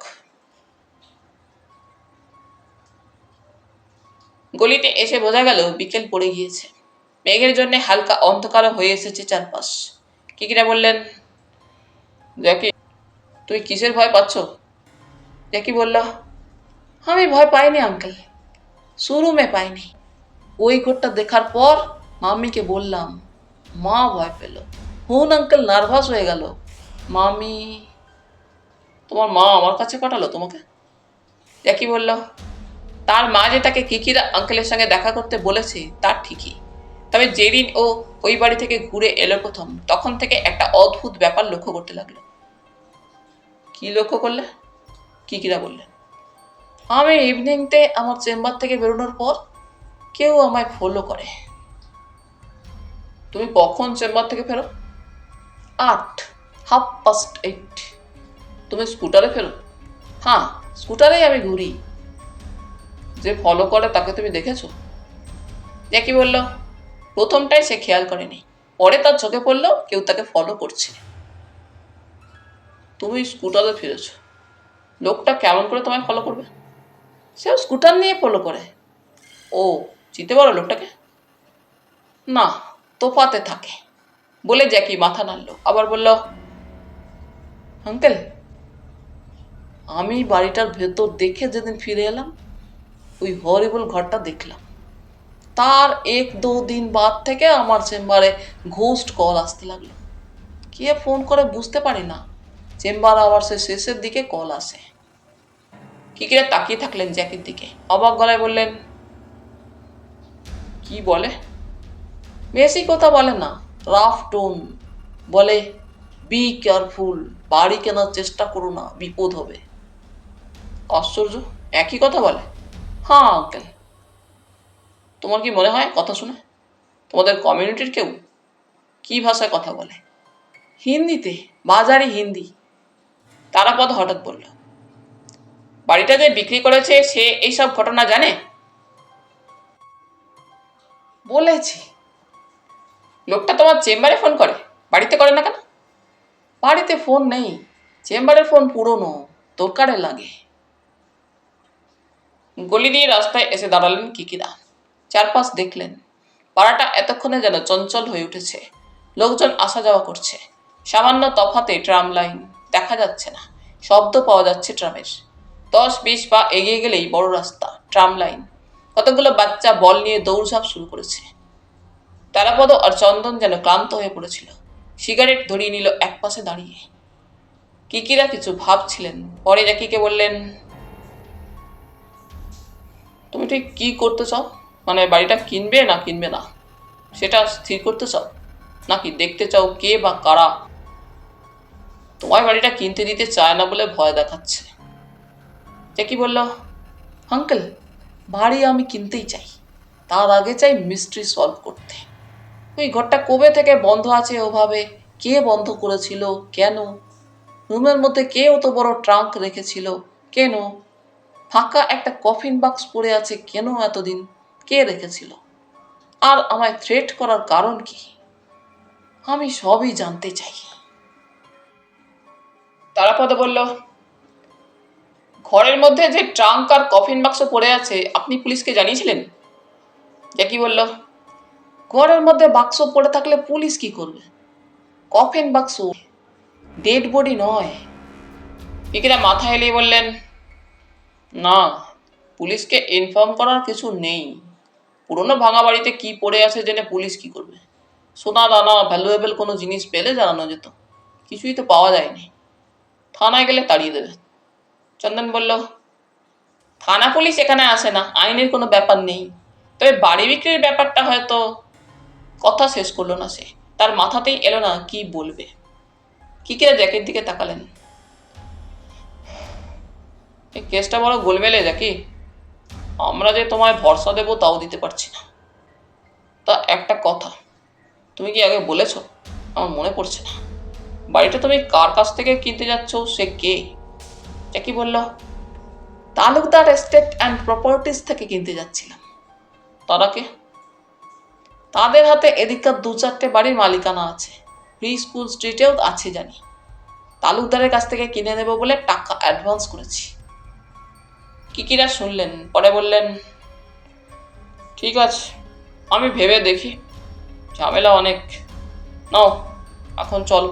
গলিতে এসে বোঝা গেল বিকেল পড়ে গিয়েছে। মেঘের জন্য হালকা অন্ধকারও হয়ে এসেছে চারপাশ। কিকিরা বললেন, জ্যাকি, তুই কিসের ভয় পাচ্ছ? জ্যাকি বলল, আমি ভয় পাইনি আঙ্কেল, শুরু মে পাইনি। ওই ঘরটা দেখার পর মাম্মিকে বললাম, মা ভয় পেল। হুন আঙ্কেল নার্ভাস হয়ে গেল। মামি, তোমার মা আমার কাছে পাঠালো তোমাকে? জ্যাকি বলল, তার মা যে তাকে কিকিরা আঙ্কেলের সঙ্গে দেখা করতে বলেছে তার ঠিকই। তবে যেদিন ও ওই বাড়ি থেকে ঘুরে এলো প্রথম, তখন থেকে একটা অদ্ভুত ব্যাপার লক্ষ্য করতে লাগলো। কি লক্ষ্য করলে? কিকিরা বললেন, আমি ইভিনিংতে আমার চেম্বার থেকে বেরোনোর পর কেউ আমায় ফলো করে। তুমি কখন চেম্বার থেকে ফেরো? 8, 8:30। তুমি স্কুটারে ফেরো? হ্যাঁ, স্কুটারেই আমি ঘুরি। যে ফলো করে তাকে তুমি দেখেছো? জ্যাকি বলল, প্রথমটাই সে খেয়াল করেনি, পরে তার চোখে পড়লো কেউ তাকে ফলো করছে। তুমি স্কুটারে ফিরেছ, লোকটা কেমন করে তোমায় ফলো করবে? সেও স্কুটার নিয়ে ফলো করে। ও, চিনতে পারো লোকটাকে? না, তোফাতে থাকে বলে জ্যাকি মাথা নাড়ল। আবার বলল, আঙ্কেল, আমি বাড়িটার ভেতর দেখে যেদিন ফিরে এলাম, ওই হরিবল ঘরটা দেখলাম। তার 1-2 দিন বাদ থেকে আমার চেম্বারে ঘোস্ট কল আসতে লাগলো। কে ফোন করে বুঝতে পারি না, চেম্বার আওয়ার্সের শেষের দিকে কল আসে। কিকিরা তাকিয়ে থাকলেন জ্যাকির দিকে, অবাক গলায় বললেন, কি বলে? বেশি কথা বলে না, রাফ টোন বলে, বি কেয়ারফুল, বাড়ি কেনার চেষ্টা করো না, বিপদ হবে। আশ্চর্য, একই কথা বলে? হ্যাঁ আঙ্কেল। তোমার কি মনে হয় কথা শুনে তোমাদের কমিউনিটির কেউ? কি ভাষায় কথা বলে? হিন্দিতে, বাজারি হিন্দি। তারাপদ হঠাৎ বলল, বাড়িটা যে বিক্রি করেছে সে এইসব ঘটনা জানে? বলেছি। লোকটা তোমার চেম্বারে ফোন করে, বাড়িতে করে না কেন? বাড়িতে ফোন নেই, চেম্বারের ফোন পুরনো, দরকারে লাগে। গলি দিয়ে রাস্তায় এসে দাঁড়ালেন কিকিরা। চারপাশ দেখলেন। পাড়াটা এতক্ষণে যেন চঞ্চল হয়ে উঠেছে। লোকজন আসা যাওয়া করছে। সামান্য তফাতে ট্রাম লাইন দেখা যাচ্ছে না, শব্দ পাওয়া যাচ্ছে ট্রামের। 10-20 পা এগিয়ে গেলেই বড় রাস্তা, ট্রাম লাইন। কতগুলো বাচ্চা বল নিয়ে দৌড়ঝাঁপ শুরু করেছে। তারাপদ আর চন্দন যেন ক্লান্ত হয়ে পড়েছিল। সিগারেট ধরিয়ে নিল একপাশে দাঁড়িয়ে। কিকিরা কিছু ভাবছিলেন, পরে জ্যাকিকে বললেন, তুমি ঠিক কি করতে চাও? মানে বাড়িটা কিনবে না কিনবে না সেটা স্থির করতে চাও, নাকি দেখতে চাও কে বা কারা তোমার বাড়িটা কিনতে দিতে চায় না বলে ভয় দেখাচ্ছে? জ্যাকি বলল, আঙ্কেল, বাড়ি আমি কিনতেই চাই, তার আগে চাই মিস্ট্রি সলভ করতে। ওই ঘরটা কবে থেকে বন্ধ আছে ওভাবে, কে বন্ধ করেছিল, কেন? রুমের মধ্যে কে অত বড় ট্রাঙ্ক রেখেছিল, কেন? ফাঁকা একটা কফিন বাক্স পড়ে আছে কেন এতদিন, কে রেখেছিল? আর আমায় থ্রেট করার কারণ কি? আমি সবই জানতে চাই। তারাপদ বলল, ঘরের মধ্যে যে ট্রাঙ্ক আর কফিন বাক্স পড়ে আছে আপনি পুলিশকে জানিয়েছিলেন? জ্যাকি বলল, ঘরের মধ্যে বাক্স পড়ে থাকলে পুলিশ কি করবে? কফিন বাক্স, ডেড বডি নয়। কিকিরা মাথা হেলিয়ে বললেন, না, পুলিশকে ইনফর্ম করার কিছু নেই। পুরনো ভাঙা বাড়িতে কি পড়ে আছে জেনে পুলিশ কি করবে? সোনা দানা ভ্যালুয়েবল কোনো জিনিস পেলে জানানো যেত। কিছুই তো পাওয়া যায়নি। থানায় গেলে তাড়িয়ে দেবে। চন্দন বলল, থানা পুলিশ এখানে আসে না, আইনের কোনো ব্যাপার নেই। তবে বাড়ি বিক্রির ব্যাপারটা হয়তো। কথা শেষ করলো না সে, তার মাথাতেই এলো না কি বলবে। কিকিরা জ্যাকের দিকে তাকালেন। এই কেসটা বড় গোলমেলে জ্যাকি। আমরা যে তোমায় ভরসা দেবো তাও দিতে পারছি না। তা একটা কথা, তুমি কি আগে বলেছো? আমার মনে পড়ছে না। বাড়িটা তুমি কার কাছ থেকে কিনতে যাচ্ছ, সে কে? জ্যাকি বলল, তালুকদার এস্টেট অ্যান্ড প্রপার্টিজ থেকে কিনতে যাচ্ছিলাম। তারা কে? তাদের হাতে এদিককার 2-4টে বাড়ির মালিকানা আছে। প্রি স্কুল স্ট্রিটেও আছে জানি। তালুকদারের কাছ থেকে কিনে নেব বলে টাকা অ্যাডভান্স করেছি। কিকিরা শুনলেন, পরে বললেন, ঠিক আছে, আমি ভেবে দেখি। ঝামেলা অনেক। নাও, এখন চলো।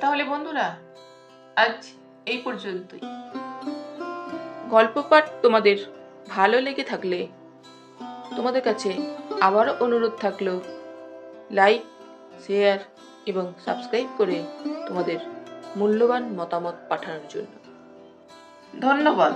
তাহলে বন্ধুরা, আজ এই পর্যন্তই। গল্প পাঠ তোমাদের ভালো লেগে থাকলে তোমাদের কাছে আবারও অনুরোধ থাকলো, লাইক, শেয়ার এবং সাবস্ক্রাইব করে তোমাদের মূল্যবান মতামত পাঠানোর জন্য। ধন্যবাদ।